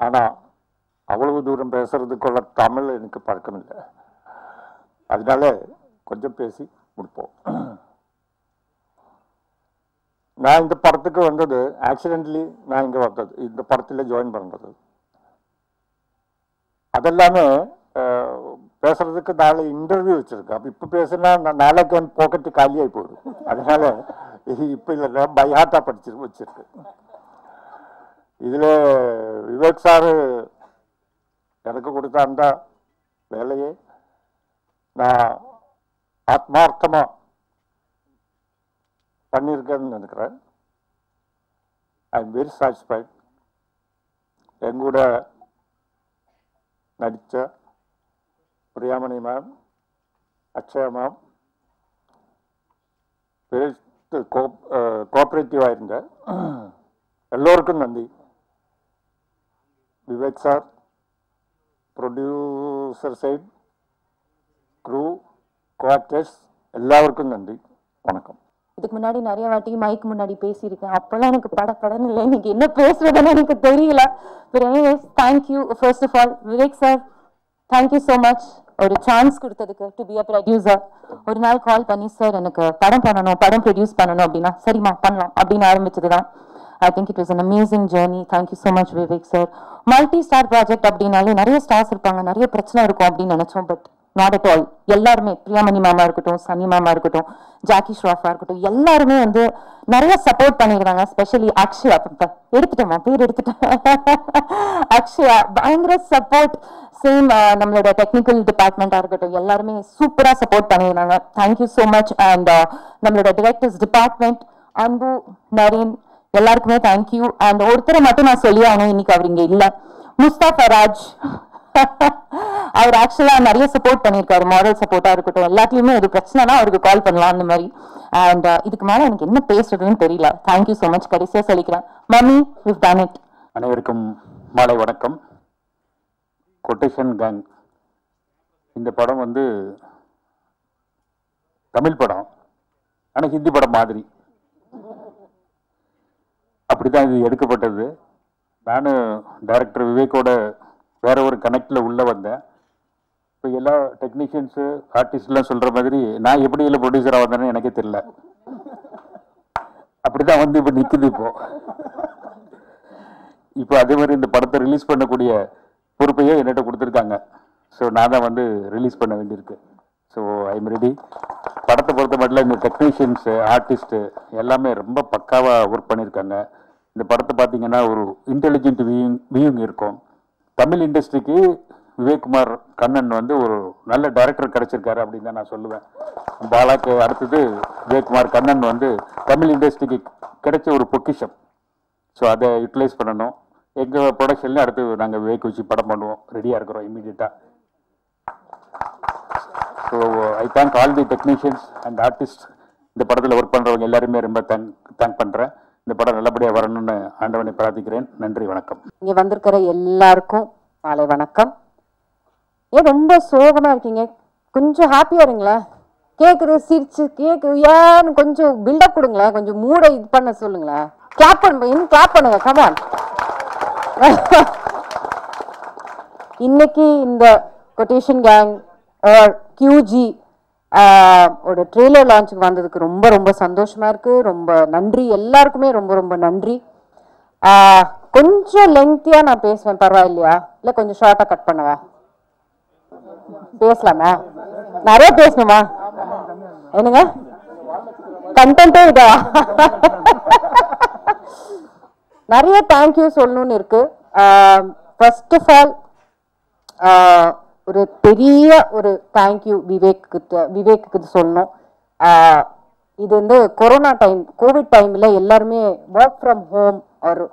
Speaker 7: ஆனால் அவ்வளவு தூரம் பேசுறதுக்குள்ள தமிழ் எனக்கு பழக்கம் இல்லை. அதனால கொஞ்சம் பேசி முடிப்போம். நான் இந்த படத்துக்கு வந்தது ஆக்சிடென்ட்லி, நான் இங்கே வந்தது இந்த படத்தில் ஜாயின் பண்ணுறது. அதெல்லாமே பேசுறதுக்கு நாளை இன்டர்வியூ வச்சுருக்கேன். அப்போ இப்போ பேசுனா நான் நாளைக்கு என் பாக்கெட்டு காலியாகி போயிடும். அதனால இப்போ இல்லை பைஹார்ட்டாக வச்சுருக்கு. இதில் விவேக் சார் எனக்கு கொடுத்த அந்த வேலையை நான் ஆத்மார்த்தமாக பண்ணியிருக்கேன்னு நினைக்கிறேன். I am very satisfied. எங்கூட நடித்த Priyamani ma'am, Akshaya ma'am very கோஆப்ரேட்டிவாக இருந்த எல்லோருக்கும் நன்றி. Vivek sir, producer side, crew, coactors எல்லாருக்கும் நன்றி. வணக்கம்.
Speaker 8: இதுக்கு முன்னாடி நிறைய வாட்டி மைக் முன்னாடி பேசியிருக்கேன். அப்போல்லாம் எனக்கு படப்படன்னு இல்லை, இன்னைக்கு என்ன பேசுறதுன்னு எனக்கு தெரியல. But anyways thank you. First of all Vivek sir, thank you so much ஒரு சான்ஸ் கொடுத்ததுக்கு டு பி அ ப்ரொடியூசர். ஒரு நாள் கால் பண்ணி சார் எனக்கு படம் பண்ணணும், படம் ப்ரொடியூஸ் பண்ணணும் அப்படின்னா சரிம்மா பண்ணலாம் அப்படின்னு ஆரம்பிச்சது தான். I think it was an amazing journey. Thank you so much Vivek sir. Multi star project அப்படின்னாலே நிறைய ஸ்டார்ஸ் இருப்பாங்க, நிறைய பிரச்சனை இருக்கும் அப்படின்னு நினைச்சோம். But not at all. எல்லாருமே பிரியாமணி மேமா இருக்கட்டும், சன்னி மேமா இருக்கட்டும், ஜாக்கி ஷ்ராஃபா இருக்கட்டும், எல்லாருமே வந்து நிறைய சப்போர்ட் பண்ணிருக்காங்க. ஸ்பெஷலி அக்ஷயா, எடுத்துட்டோமா பேர் எடுத்துட்டேன், அக்ஷயா பயங்கர சப்போர்ட். சேம் நம்மளோட டெக்னிக்கல் டிபார்ட்மெண்டா இருக்கட்டும், எல்லாருமே சூப்பரா சப்போர்ட் பண்ணிருந்தாங்க. Thank you so much. அண்ட் நம்மளோட டிரெக்டர்ஸ் டிபார்ட்மெண்ட் அன்பு, நரேன் எல்லாருக்குமே தேங்க்யூ. அண்ட் ஒருத்தரை மட்டும் நான் சொல்லி ஆகணும், இன்னைக்கு அவர் இங்க இல்ல, முஸ்தாஃபா ராஜ். அவர் ஆக்சுவலா நிறைய சப்போர்ட் பண்ணியிருக்காரு, மாரல் சப்போர்ட்டா இருக்கட்டும், எல்லாத்துலயுமே ஒரு பிரச்சனைனா அவருக்கு கால் பண்ணலாம் அந்த மாதிரி. அண்ட் இதுக்கு மேல எனக்கு என்ன பேசுறதுன்னு தெரியல. Thank you so much. கடைசியா சொல்லிக்கிறேன், மம்மி we've done it.
Speaker 3: அனைவருக்கும் மாலை வணக்கம். கொட்டேஷன் கேங் இந்த படம் வந்து தமிழ் படம், ஆனால் ஹிந்தி படம் மாதிரி அப்படிதான் இது எடுக்கப்பட்டது. நானும் டைரக்டர் விவேக்கோட வேற ஒரு கனெக்டில் உள்ளே வந்தேன். இப்போ எல்லா டெக்னீஷியன்ஸு ஆர்டிஸ்ட்லாம் சொல்கிற மாதிரி நான் எப்படி இல்லை ப்ரொடியூசராக வந்தேன்னு எனக்கே தெரியல. அப்படி தான் வந்து இப்போ நிற்குது. இப்போ அதே மாதிரி இந்த படத்தை ரிலீஸ் பண்ணக்கூடிய பொறுப்பையே என்கிட்ட கொடுத்துருக்காங்க. ஸோ நான் தான் வந்து ரிலீஸ் பண்ண வேண்டியிருக்கு. So I am ready. படத்தை பொறுத்த மட்டும் இந்த டெக்னீஷியன்ஸு ஆர்டிஸ்ட்டு எல்லாமே ரொம்ப பக்காவாக ஒர்க் பண்ணியிருக்காங்க. இந்த படத்தை பார்த்தீங்கன்னா ஒரு இன்டெலிஜென்ட் வியூங் இருக்கும். தமிழ் இண்டஸ்ட்ரிக்கு விவேக்குமார் கண்ணன் வந்து ஒரு நல்ல டைரக்டர் கிடைச்சிருக்காரு அப்படின்னு தான் நான் சொல்லுவேன். பாலாக்கு அடுத்தது விவேக்குமார் கண்ணன் வந்து தமிழ் இண்டஸ்ட்ரிக்கு கிடைச்ச ஒரு பொக்கிஷம். ஸோ அதை யூட்டிலைஸ் பண்ணணும். எங்கள் ப்ரொடக்ஷன்லேயும் அடுத்து நாங்கள் விவேக் வச்சு படம் பண்ணுவோம், ரெடியாக இருக்கிறோம் இமீடியட்டாக. So I thank all the technicians and artist. இந்த படத்தில் ஒர்க் பண்ணுறவங்க எல்லாருமே ரொம்ப தேங்க் பண்ணுறேன். இந்த படம் நல்லபடியாக வரணும்னு ஆண்டவனை பிரார்த்திக்கிறேன். நன்றி, வணக்கம்.
Speaker 9: இங்கே வந்திருக்கிற எல்லாருக்கும் மாலை வணக்கம். ஏன் ரொம்ப சோகமாக இருக்கீங்க? கொஞ்சம் ஹாப்பியாக இருங்களேன். கேட்குறது சிரிச்சு ஏன்னு கொஞ்சம் பில்டப் கொடுங்களேன், கொஞ்சம் மூடை இது பண்ண சொல்லுங்களேன். கிளாப் பண்ணுங்க, கமான். இன்னைக்கு இந்த கொட்டேஷன் கேங் QG ஒரு ட்ரெய்லர் லான்ச்சுக்கு வந்ததுக்கு ரொம்ப ரொம்ப சந்தோஷமா இருக்கு. ரொம்ப நன்றி எல்லாருக்குமே, ரொம்ப ரொம்ப நன்றி. கொஞ்சம் லெங்க்தியா நான் பேசுவேன், பரவாயில்லையா? இல்லை கொஞ்சம் ஷார்ட்டா கட் பண்ணவா? பேசலாமா? நிறைய பேசணுமா? என்னங்க கண்டென்ட்டே இதா? நிறைய தேங்க்யூ சொல்லணும்னு இருக்கு. ஃபர்ஸ்ட் ஆஃப் ஆல் ஒரு பெரிய ஒரு தேங்க்யூ விவேக்கு சொல்லணும். இது வந்து கொரோனா டைம், கோவிட் டைமில் எல்லாருமே ஒர்க் ஃப்ரம் ஹோம் ஒரு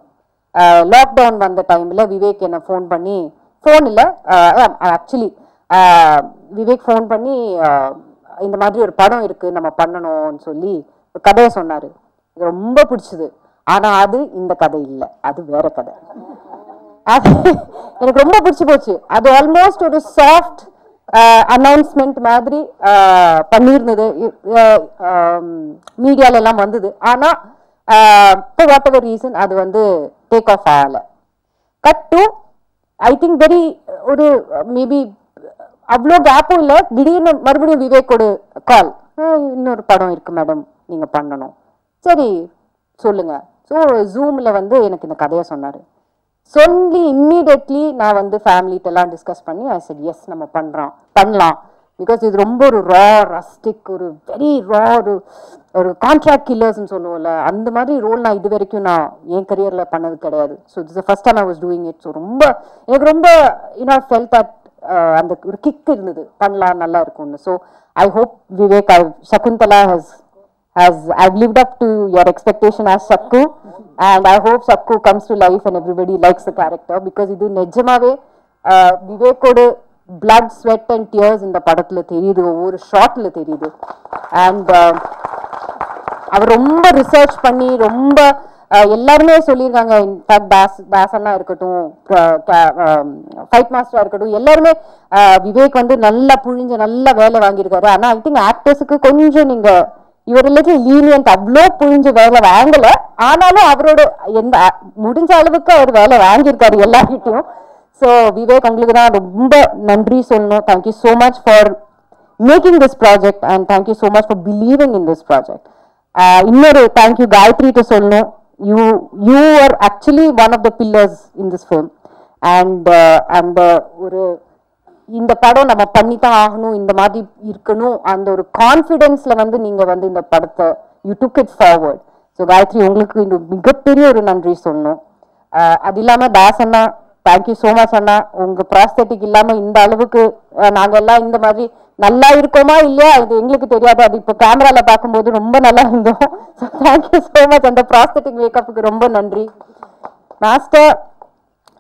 Speaker 9: லாக்டவுன் வந்த டைமில் விவேக் என்னை ஃபோன் பண்ணி, ஃபோன் இல்லை ஆக்சுவலி விவேக் ஃபோன் பண்ணி இந்த மாதிரி ஒரு படம் இருக்குது நம்ம பண்ணணும்னு சொல்லி ஒரு கதையை சொன்னார். இது ரொம்ப பிடிச்சது. ஆனால் அது இந்த கதை இல்லை, அது வேற கதை. அது எனக்கு ரொம்ப பிடிச்சி போச்சு. அது ஆல்மோஸ்ட் ஒரு சாஃப்ட் அனௌன்ஸ்மெண்ட் மாதிரி பண்ணியிருந்தது, மீடியால எல்லாம் வந்தது. ஆனால் for whatever reason அது வந்து டேக் ஆஃப் ஆகலை. Cut to I think very ஒரு மேபி அவ்வளோ கேப்பும் இல்லை, திடீர்னு மறுபடியும் விவேக்கோட கால், இன்னொரு படம் இருக்கு மேடம் நீங்கள் பண்ணணும். சரி சொல்லுங்க. ஸோ ஜூமில் வந்து எனக்கு இந்த கதையை சொன்னார். சொல்லி இம்மீடியட்லி நான் வந்து ஃபேமிலிட்டெல்லாம் டிஸ்கஸ் பண்ணி ஐ செட் எஸ் நம்ம பண்ணலாம். பிகாஸ் இது ரொம்ப ஒரு ரஸ்டிக், ஒரு வெரி ஒரு கான்ட்ராக்ட் கில்லர்ஸ்ன்னு சொல்லுவோம்ல, அந்த மாதிரி ரோல் நான் இது வரைக்கும் நான் என் கரியரில் பண்ணது கிடையாது. So it's first time I was doing it. So எனக்கு ரொம்ப ஃபெல்ட் தட் அந்த ஒரு கிக் இருந்தது, பண்ணலாம் நல்லா இருக்கும்னு. So I hope Vivek, Shakuntala I've lived up to your expectation as Sakku, and I hope Sakku comes to life and everybody likes the character, because idu nejamave Vivek oda blood, sweat and tears in the padathula theriyudhu, over shot la theriyudhu. And அவர் ரொம்ப research பண்ணி ரொம்ப எல்லாருமே சொல்லியிருக்காங்க. In fact தாசனா இருக்கட்டும், fight மாஸ்டரா இருக்கட்டும், எல்லாருமே விவேக் வந்து நல்லா புழிஞ்ச நல்ல வேலை வாங்கியிருக்காரு. ஆனால் ஐ திங்க் ஆக்டர்ஸுக்கு கொஞ்சம் நீங்க இவர் லீனியன்ட், அவ்வளோ புரிஞ்சு வேலை வாங்கல. ஆனாலும் அவரோட எந்த முடிஞ்ச அளவுக்கு அவர் வேலை வாங்கியிருக்காரு எல்லார்கிட்டையும். ஸோ விவேக் உங்களுக்கு தான் ரொம்ப நன்றி சொல்லணும். Thank you so much for making this project and thank you so much for believing in this project. இன்னொரு தேங்க்யூ காயத்ரிட்ட சொல்லணும். You are actually one of the pillars in this film. And அந்த ஒரு இந்த படம் நம்ம பண்ணித்தான் ஆகணும், இந்த மாதிரி இருக்கணும், அந்த ஒரு கான்ஃபிடென்ஸ்ல வந்து நீங்க வந்து இந்த படத்தை you took it forward. So Gayathri உங்களுக்கு இந்த மிகப்பெரிய ஒரு நன்றி சொல்லணும். அது இல்லாம தாஸ் அண்ணா, தேங்க்யூ ஸோ மச் அண்ணா. உங்க ப்ராஸ்தட்டிக் இல்லாம இந்த அளவுக்கு நாங்க எல்லாம் இந்த மாதிரி நல்லா இருக்கோமா இல்லையா இது எங்களுக்கு தெரியாது. அது இப்போ கேமரால பார்க்கும்போது ரொம்ப நல்லா இருந்தோம். So thank you so much. அந்த ப்ராஸ்தட்டிக் மேக்கப்புக்கு ரொம்ப நன்றி மாஸ்டர்,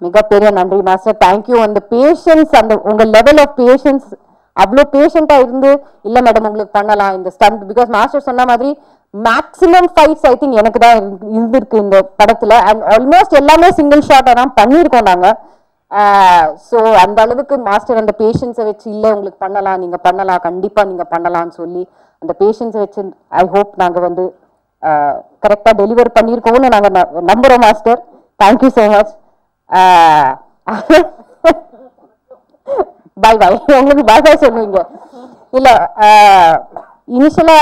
Speaker 9: மிகப்பெரிய நன்றி மாஸ்டர். தேங்க்யூ. அந்த பேஷன்ஸ், அந்த உங்க லெவல் ஆஃப் பேஷன்ஸ், அவ்வளோ பேஷண்டா இருந்து இல்லை மேடம் உங்களுக்கு பண்ணலாம் இந்த ஸ்டண்ட், பிகாஸ் மாஸ்டர் சொன்ன மாதிரி மேக்ஸிமம் ஃபைட்ஸ் ஐ திங்க் எனக்கு தான் இருந்திருக்கு இந்த படத்துல. அண்ட் ஆல்மோஸ்ட் எல்லாமே சிங்கிள் ஷாட்டா தான் பண்ணியிருக்கோம் நாங்க. ஸோ அந்த அளவுக்கு மாஸ்டர் அந்த பேஷன்ஸை வச்சு இல்லை உங்களுக்கு பண்ணலாம், நீங்க பண்ணலாம், கண்டிப்பா நீங்க பண்ணலாம்னு சொல்லி அந்த பேஷன்ஸை வச்சு ஐ ஹோப் நாங்க வந்து கரெக்டா டெலிவர் பண்ணியிருக்கோம்னு நாங்க நம்புறோம் master. Thank you so much. Bye bye. உங்களுக்கு பாய் பாய் சொல்லுவீங்க இல்ல? இனிஷியலா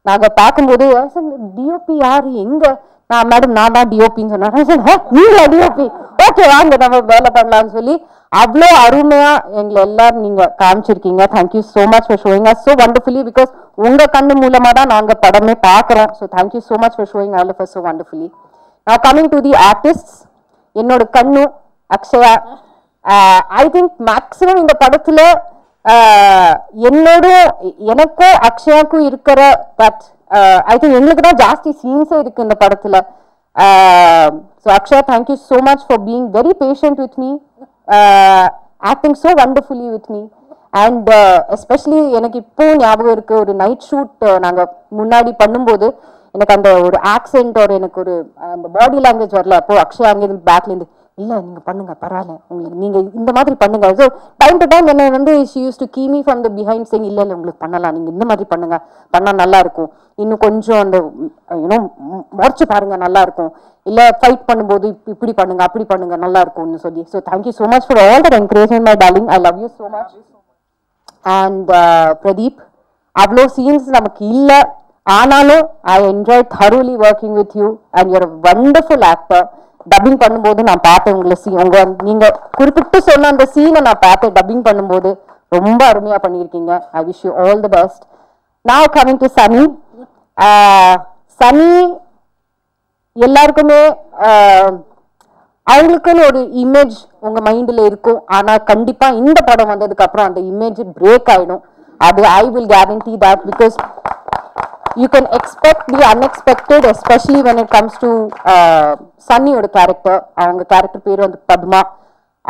Speaker 9: நாங்க பார்க்கும்போது டிஓபி யாரு எங்க, நான் மேடம் நான் தான் டிஓபின்னு சொன்னாங்க. நீங்களா டிஓபி? ஓகே வாங்க நம்ம வேலை பண்ணலாம்னு சொல்லி அவ்வளோ அருமையா எங்களை எல்லாரும் நீங்க காமிச்சிருக்கீங்க. Thank you so much for showing us so wonderfully, because உங்க கண்ணு மூலமா தான் நாங்க படமே பார்க்குறோம். So thank you so much for showing all of us so wonderfully. Now coming to the artists, என்னோட கண்ணு அக்ஷயா, ஐ திங்க் மேக்ஸிமம் இந்த படத்துல எனக்கும் அக்ஷயாக்கும் இருக்கிற பட் ஐ திங்க் எங்களுக்கு தான் ஜாஸ்தி சீன்ஸே இருக்கு இந்த படத்துல. So Akshay, thank you so much for being very patient with me, acting so wonderfully with me. And especially எனக்கு இப்போ ஞாபகம் இருக்கு, ஒரு நைட் ஷூட் நாங்கள் முன்னாடி பண்ணும்போது எனக்கு அந்த ஒரு ஆக்சென்ட் ஒரு எனக்கு ஒரு அந்த பாடி லாங்குவேஜ் வரல. அப்போ அக்ஷயா அங்கேருந்து பேக்லேருந்து இல்லை நீங்கள் பண்ணுங்க பரவாயில்ல, உங்களுக்கு நீங்கள் இந்த மாதிரி பண்ணுங்க. ஸோ டைம் டு டைம் என்ன வந்து she use to key me from the behind saying இல்லை உங்களுக்கு பண்ணலாம், நீங்கள் இந்த மாதிரி பண்ணுங்க, பண்ணால் நல்லா இருக்கும், இன்னும் கொஞ்சம் அந்த யூனோ முறைச்சு பாருங்க நல்லா இருக்கும், இல்லை ஃபைட் பண்ணும்போது இப்படி பண்ணுங்க அப்படி பண்ணுங்க நல்லா இருக்கும்னு சொல்லி. So thank you so much for all that encouragement my darling. I love you so much. And Pradeep, அவ்வளோ சீன்ஸ் நமக்கு இல்லை, ஆனாலும் I enjoy thoroughly working with you and you're a wonderful actor. Dubbing பண்ணும்போது நான் பார்த்தேன் உங்களை நீங்க குறிப்பிட்டு சொன்ன அந்த சீனை நான் பார்த்தேன் டப்பிங் பண்ணும்போது, ரொம்ப அருமையா பண்ணியிருக்கீங்க. I wish you all the best. Now coming to Sunny. Sunny எல்லாருக்குமே அவங்களுக்குன்னு ஒரு இமேஜ் உங்க மைண்ட்ல இருக்கும், ஆனா கண்டிப்பா இந்த படம் வந்ததுக்கு அப்புறம் அந்த இமேஜ் பிரேக் ஆயிடும். அது I will guarantee that, because you can expect the unexpected, especially when it comes to சன்னியோட கேரக்டர். அவங்க கேரக்டர் பேர் வந்து பத்மா.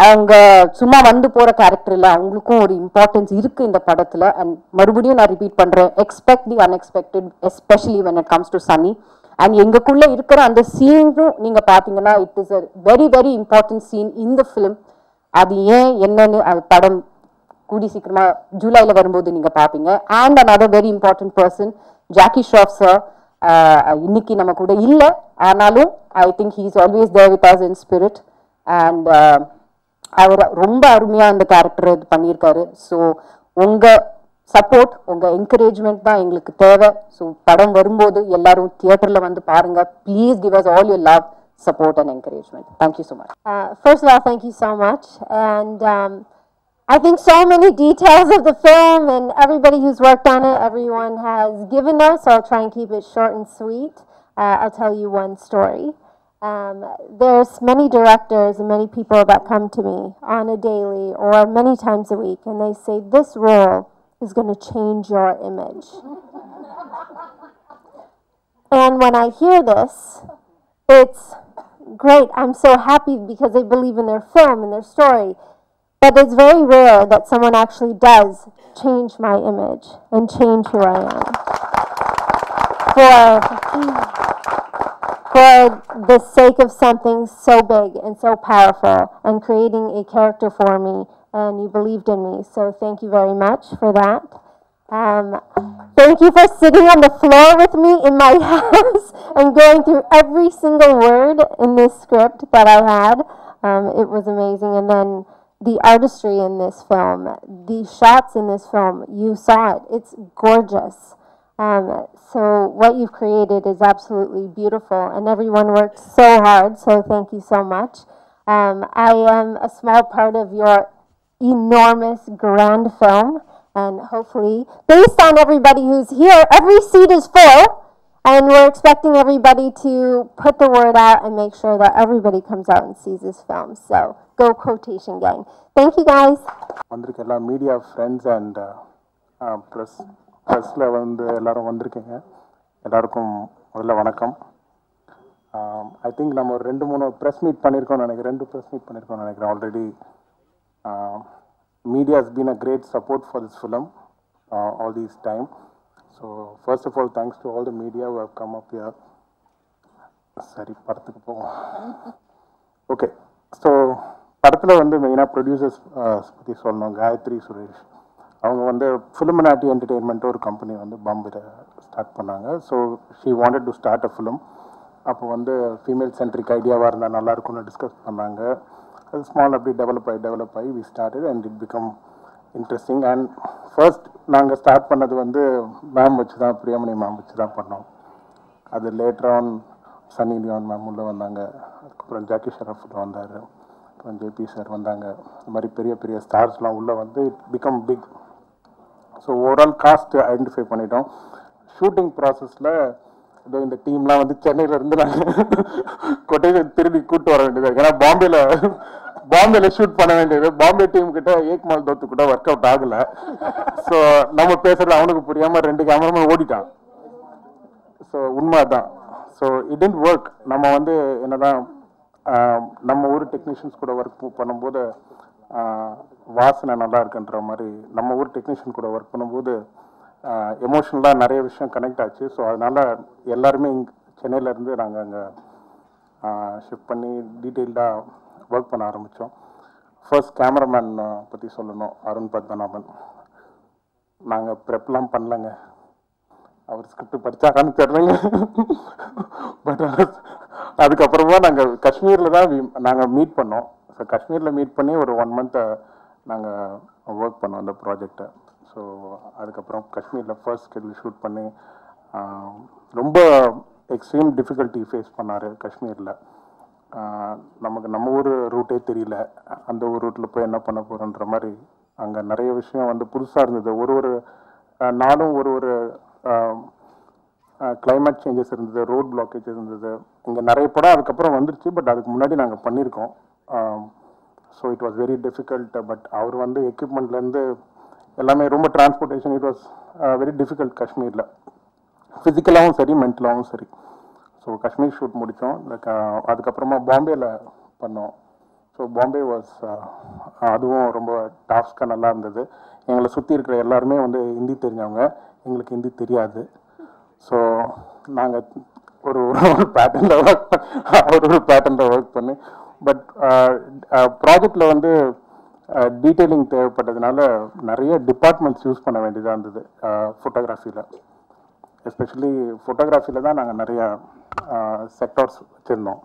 Speaker 9: அவங்க சும்மா வந்து போற கேரக்டர் இல்லை, அவங்களுக்கும் ஒரு இம்பார்ட்டன்ஸ் இருக்கு இந்த படத்துல. அண்ட் மறுபடியும் நான் ரிப்பீட் பண்றேன், expect the unexpected, especially when it comes to Sunny. And எங்களுக்குள்ள இருக்கிற அந்த சீனும் நீங்க பாத்தீங்கன்னா it is a very very important scene in the film. அது ஏன் என்னன்னு அது படம் கூடி சீக்கிரமா ஜூலைல வரும்போது நீங்க பாப்பீங்க. And another very important person, Jackie Shroff sir, இன்னைக்கு நம்ம கூட இல்லை, ஆனாலும் I think he is always there with us in spirit. And அவர் ரொம்ப அருமையா அந்த கேரக்டர் இது பண்ணியிருக்காரு. ஸோ உங்க சப்போர்ட், உங்க என்கரேஜ்மெண்ட் தான் எங்களுக்கு தேவை. ஸோ படம் வரும்போது எல்லாரும் தியேட்டர்ல வந்து பாருங்க. Please give us all your love, support and encouragement. Thank you so much.
Speaker 8: First of all, thank you so much. And I think so many details of the film and everybody who's worked on it, everyone has given us, so I'll try and keep it short and sweet. I'll tell you one story. There's many directors and many people that come to me on a daily or many times a week, and they say, this role is going to change your image. And when I hear this, it's great. I'm so happy because they believe in their film and their story. But it's very rare that someone actually does change my image and change who I am. For the sake of something so big and so powerful and creating a character for me, and you believed in me. So thank you very much for that. Thank you for sitting on the floor with me in my house and going through every single word in this script that I had. It was amazing. And then the artistry in this film, the shots in this film, you saw it. It's gorgeous. So what you've created is absolutely beautiful, and everyone worked so hard, so thank you so much. I am a small part of your enormous, grand film, and hopefully, based on everybody who's here, every seat is full, and we're expecting everybody to put the word out and make sure that everybody comes out and sees this film. So, go Quotation Gang. Thank you, guys.
Speaker 10: வந்திருக்க எல்லா media friends and ப்ரெஸ்ஸில் வந்து எல்லோரும் வந்திருக்கீங்க. எல்லாருக்கும் முதல்ல வணக்கம். I think நம்ம ஒரு 2-3 ப்ரெஸ் மீட் பண்ணியிருக்கோம்னு நினைக்கிறேன். 2 ப்ரெஸ் மீட் பண்ணியிருக்கோம்னு நினைக்கிறேன் already. Media has been a great support for this film all this time. So first of all, thanks to all the media who have come up here. சரி, படத்துக்கு போவோம். Okay, so படத்தில் வந்து மெயினாக producers பற்றி சொல்லணும். காயத்ரி சுரேஷ் அவங்க வந்து ஃபிலிமினாட்டி என்டர்டெயின்மெண்ட் ஒரு கம்பெனி வந்து பாம்பேல ஸ்டார்ட் பண்ணாங்க. So she wanted to start a film. அப்போ வந்து ஃபீமேல் சென்ட்ரிக் ஐடியாவாக இருந்தால் நல்லாயிருக்கும்னு டிஸ்கஸ் பண்ணாங்க. அது ஸ்மால் அப்படி டெவலப் ஆகி we started and it become interesting. And first நாங்கள் ஸ்டார்ட் பண்ணது வந்து மேம் வச்சு தான், பிரியாமணி மேம் வச்சு தான் பண்ணோம். அது later on Sunny Leone ma'am உள்ளே வந்தாங்க. அதுக்கப்புறம் ஜாக்கி ஷெராஃப் வந்தார். அப்புறம் ஜேபி சார் வந்தாங்க. இந்த மாதிரி பெரிய பெரிய ஸ்டார்ஸ்லாம் உள்ளே வந்து it become big. So overall cast identify பண்ணிட்டோம். ஷூட்டிங் ப்ராசஸில் இதோ இந்த டீம்லாம் வந்து சென்னையிலேருந்து நாங்கள் கொட்டேஷன் திரும்பி கூப்பிட்டு வர வேண்டியது இருக்குது. ஏன்னா பாம்பேல ஷூட் பண்ண வேண்டியது. பாம்பே டீம் கிட்ட ஏக்மால் தோத்து கூட ஒர்க் அவுட் ஆகலை. ஸோ நம்ம பேசுறது அவனுக்கு புரியாமல் 2 கேமராமேன் ஓடிட்டான். ஸோ உண்மை தான். So it tend work. நம்ம வந்து என்னதான் நம்ம ஊர் டெக்னீஷியன்ஸ் கூட ஒர்க் பண்ணும்போது வாசனை நல்லா இருக்குன்ற மாதிரி நம்ம ஊர் டெக்னீஷியன் கூட ஒர்க் பண்ணும்போது எமோஷ்னலாக நிறைய விஷயம் கனெக்ட் ஆச்சு. ஸோ அதனால் எல்லாருமே சென்னையிலேருந்து நாங்கள் அங்கே ஷிஃப்ட் பண்ணி டீட்டெயில்டாக ஒர்க் பண்ண ஆரம்பித்தோம். ஃபர்ஸ்ட் கேமராமேன் பற்றி சொல்லணும், அருண் பத்மநாபன். நாங்கள் ப்ரெப்லாம் பண்ணலங்க, அவர் ஸ்கிரிப்ட் படித்தாரான்னு தெரியலங்க. பட் அதுக்கப்புறமா நாங்கள் காஷ்மீரில் தான் நாங்கள் மீட் பண்ணோம். ஸோ காஷ்மீரில் மீட் பண்ணி ஒரு 1 month நாங்கள் ஒர்க் பண்ணோம் அந்த ப்ராஜெக்டை. ஸோ அதுக்கப்புறம் காஷ்மீரில் ஃபர்ஸ்ட் ஸ்கெட்யூல் ஷூட் பண்ணி ரொம்ப எக்ஸ்ட்ரீம் டிஃபிகல்ட்டி ஃபேஸ் பண்ணார் காஷ்மீரில். நமக்கு நம்ம ஊர் ரூட்டே தெரியல, அந்த ஒரு ரூட்டில் போய் என்ன பண்ண போகிறோன்ற மாதிரி அங்கே நிறைய விஷயம் வந்து புதுசாக இருந்தது. ஒரு நாளும் ஒரு கிளைமேட் சேஞ்சஸ் இருந்தது, ரோட் பிளாக்கேஜ் இருந்தது. இங்கே நிறைய படம் அதுக்கப்புறம் வந்துருச்சு, பட் அதுக்கு முன்னாடி நாங்கள் பண்ணியிருக்கோம். So it was very difficult. But அவர் வந்து எக்யூப்மெண்ட்லேருந்து எல்லாமே ரொம்ப transportation, it was very difficult காஷ்மீரில், ஃபிசிக்கலாகவும் சரி மென்டலாகவும் சரி. ஸோ காஷ்மீர் ஷூட் முடித்தோம். அதுக்கப்புறமா பாம்பேயில் பண்ணோம். ஸோ பாம்பே வாஸ் அதுவும் ரொம்ப டாஸ்க்காக நல்லா இருந்தது. எங்களை சுற்றி இருக்கிற எல்லாருமே வந்து ஹிந்தி தெரிஞ்சவங்க, எங்களுக்கு ஹிந்தி தெரியாது. ஸோ நாங்கள் ஒரு பேட்டர்னில் ஒர்க் பண்ணி பட் ப்ராஜெக்டில் வந்து டீட்டெயிலிங் தேவைப்பட்டதுனால நிறைய டிபார்ட்மெண்ட்ஸ் யூஸ் பண்ண வேண்டியதாக இருந்தது. ஃபோட்டோகிராஃபியில் எஸ்பெஷலி ஃபோட்டோகிராஃபியில் தான் நாங்கள் நிறையா செக்டார்ஸ் வச்சுருந்தோம்.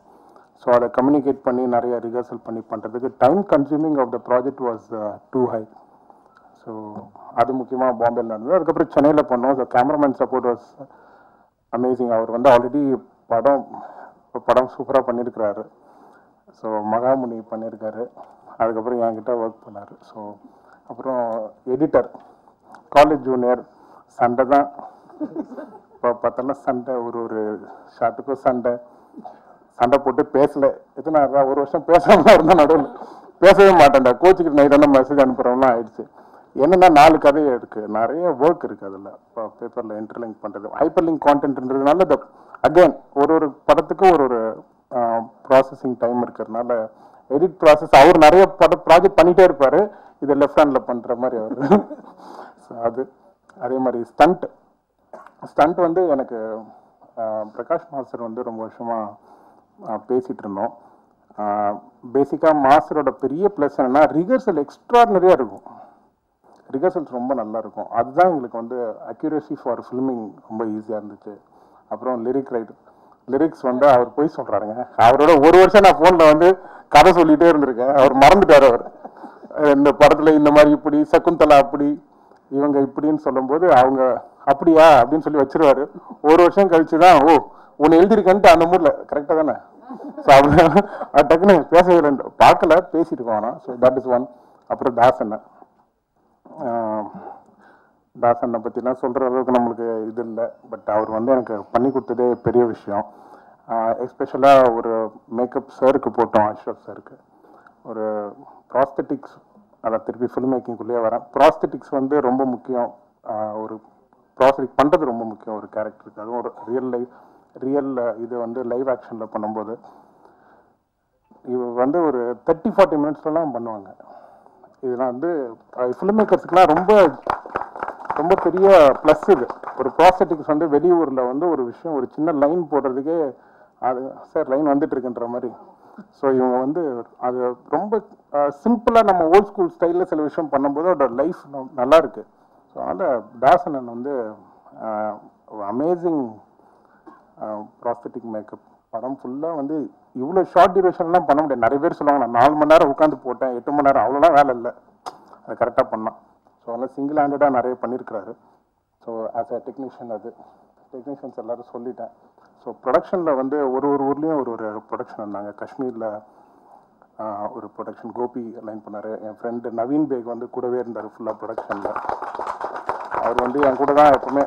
Speaker 10: ஸோ அதை கம்யூனிகேட் பண்ணி நிறைய ரிஹர்சல் பண்ணி பண்ணுறதுக்கு time consuming of the project was too high. So அது முக்கியமாக பாம்பேயில் நடந்தது. அதுக்கப்புறம் சென்னையில் பண்ணோம். So cameraman support was amazing. அவர் வந்து ஆல்ரெடி படம் சூப்பராக பண்ணியிருக்கிறாரு. ஸோ மகாமுனி பண்ணியிருக்காரு. அதுக்கப்புறம் என்கிட்ட ஒர்க் பண்ணார். ஸோ அப்புறம் எடிட்டர், காலேஜ் ஜூனியர், சண்டை தான். இப்போ பார்த்தோன்னா சண்டை, ஒரு ஷாட்டுக்கும் சண்டை போட்டு பேசல. எத்தனை 1 வருஷம் பேசாமல் இருந்தால் நடுவில் பேசவே மாட்டேன்டா, கோச்சுக்கிட்டு நைட்டான மெசேஜ் அனுப்புகிறோம்னா ஆயிடுச்சு. என்னென்னா 4 கதை இருக்குது, நிறைய ஒர்க் இருக்குது அதில். இப்போ பேப்பரில் இன்டர்லிங்க் பண்ணுறது, ஹைப்பர் லிங்க் கான்டென்ட்ன்றதுனால அகெயின் ஒரு படத்துக்கும் ஒரு ப்ராசஸிங் டைம் இருக்கிறதுனால எடிட் ப்ராசஸ் அவர் நிறைய ப்ராஜெக்ட் பண்ணிகிட்டே இருப்பார். இது லெஃப்ட் ஹேண்டில் பண்ணுற மாதிரி அவர். ஸோ அது அதே மாதிரி ஸ்டண்ட் வந்து எனக்கு பிரகாஷ் மாஸ்டர் வந்து ரொம்ப வருஷமாக பேசிகிட்டு இருந்தோம். பேசிக்காக மாஸ்டரோட பெரிய ப்ளஸ் என்னென்னா ரிஹர்சல் எக்ஸ்ட்ராடினரியாக இருக்கும். ரிஹர்சல்ஸ் ரொம்ப நல்லா இருக்கும். அதுதான் எங்களுக்கு வந்து அக்யூரேசி ஃபார் ஃபில்மிங் ரொம்ப ஈஸியாக இருந்துச்சு. அப்புறம் லிரிக்ஸ் வந்து அவர் போய் சொல்கிறாருங்க. அவரோட 1 வருஷம் நான் ஃபோனில் வந்து கதை சொல்லிகிட்டே இருந்திருக்கேன். அவர் மறந்துட்டார். அவர் இந்த படத்தில் இந்த மாதிரி இப்படி, சகுந்தலா அப்படி, இவங்க இப்படின்னு சொல்லும்போது அவங்க அப்படியா அப்படின்னு சொல்லி வச்சிருவாரு. 1 வருஷம் கழிச்சு தான் ஒன்று எழுதியிருக்கேன்ட்டு அந்த மூடில் கரெக்டாக தானே. ஸோ அப்படி டக்குன்னு பேசவே இல்லை, பார்க்கல, பேசியிருக்கோம். ஆனால் ஸோ தட் இஸ் ஒன். அப்புறம் தாசனை பற்றிலாம் சொல்கிற அளவுக்கு நம்மளுக்கு இது இல்லை. பட் அவர் வந்து எனக்கு பண்ணி கொடுத்ததே பெரிய விஷயம். எஸ்பெஷலாக ஒரு மேக்கப் சாருக்கு போட்டோம், அஷ்ரஃப் சாருக்கு. ஒரு ப்ராஸ்தட்டிக்ஸ், அதை திருப்பி ஃபில்ம் மேக்கிங்குள்ளேயே வரேன். ப்ராஸ்தட்டிக்ஸ் வந்து ரொம்ப முக்கியம். ஒரு ப்ராஸ்தட்டிக் பண்ணுறது ரொம்ப முக்கியம் ஒரு கேரக்டருக்கு. அதுவும் ஒரு ரியல் இது வந்து லைவ் ஆக்ஷனில் பண்ணும்போது இவர் வந்து ஒரு 30-40 மினிட்ஸ்லாம் பண்ணுவாங்க. இதெல்லாம் வந்து ஃபிலிம் மேக்கர்ஸுக்குலாம் ரொம்ப பெரிய ப்ளஸ் இது. ஒரு ப்ராஸ்தட்டிக்ஸ் வந்து வெளியூரில் வந்து ஒரு விஷயம், ஒரு சின்ன லைன் போடுறதுக்கே அது சார் லைன் வந்துட்டு இருக்குன்ற மாதிரி. ஸோ இவங்க வந்து அது ரொம்ப சிம்பிளாக நம்ம ஓல்ட் ஸ்கூல் ஸ்டைலில் சில விஷயம் பண்ணும்போது அதோட லைஃப் நல்லா இருக்குது. ஸோ அதனால் தாசனன் வந்து அமேசிங் ப்ராஸ்தட்டிக் மேக்கப். படம் ஃபுல்லாக வந்து இவ்வளோ ஷார்ட் டியூரேஷன்லாம் பண்ண முடியாது. நிறைய பேர் சொல்லுவாங்க நான் 4 மணி நேரம் உட்காந்து போட்டேன், 8 மணி நேரம், அவ்வளோலாம் வேலை இல்லை. அது கரெக்டாக பண்ணான். ஸோ அதனால் சிங்கிள் ஹேண்டடாக நிறைய பண்ணியிருக்கிறாரு. So as a technician technicians எல்லோரும் சொல்லிட்டேன். ஸோ ப்ரொடக்ஷனில் வந்து ஒரு ஊர்லேயும் ஒரு ப்ரொடக்ஷன் இருந்தாங்க. காஷ்மீரில் ஒரு ப்ரொடக்ஷன் கோபி லைன் பண்ணார். என் ஃப்ரெண்டு நவீன் பேக் வந்து கூடவே இருந்தார் ஃபுல்லாக ப்ரொடக்ஷனில். அவர் வந்து என் கூட தான் எப்பவுமே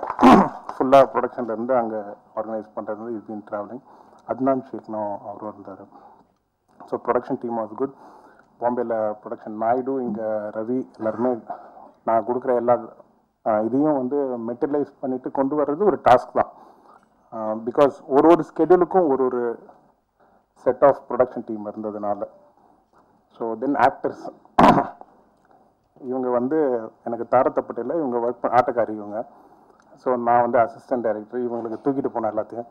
Speaker 10: ஃபுல்லாக ப்ரொடக்ஷன்லேருந்து அங்கே ஆர்கனைஸ் பண்ணுறது. Is been travelling. அத்னான் ஷேக்னும் அவரும் இருந்தார். So production team was good. பாம்பேயில் ப்ரொடக்ஷன் நாயுடு, இங்கே ரவி, எல்லாருமே நான் கொடுக்குற எல்லா இதையும் வந்து மெட்டீரியலைஸ் பண்ணிவிட்டு கொண்டு வர்றது ஒரு டாஸ்க் தான். பிகாஸ் ஒரு ஸ்கெடியூலுக்கும் ஒரு செட் ஆஃப் ப்ரொடக்ஷன் டீம் இருந்ததுனால. ஸோ தென் ஆக்டர்ஸ் இவங்க வந்து எனக்கு தாரத்தப்பட்டில் இவங்க ஒர்க் ஆட்டக்காரி இவங்க. ஸோ நான் வந்து அசிஸ்டன்ட் டைரக்டர், இவங்களுக்கு தூக்கிட்டு போனேன் எல்லாத்தையும்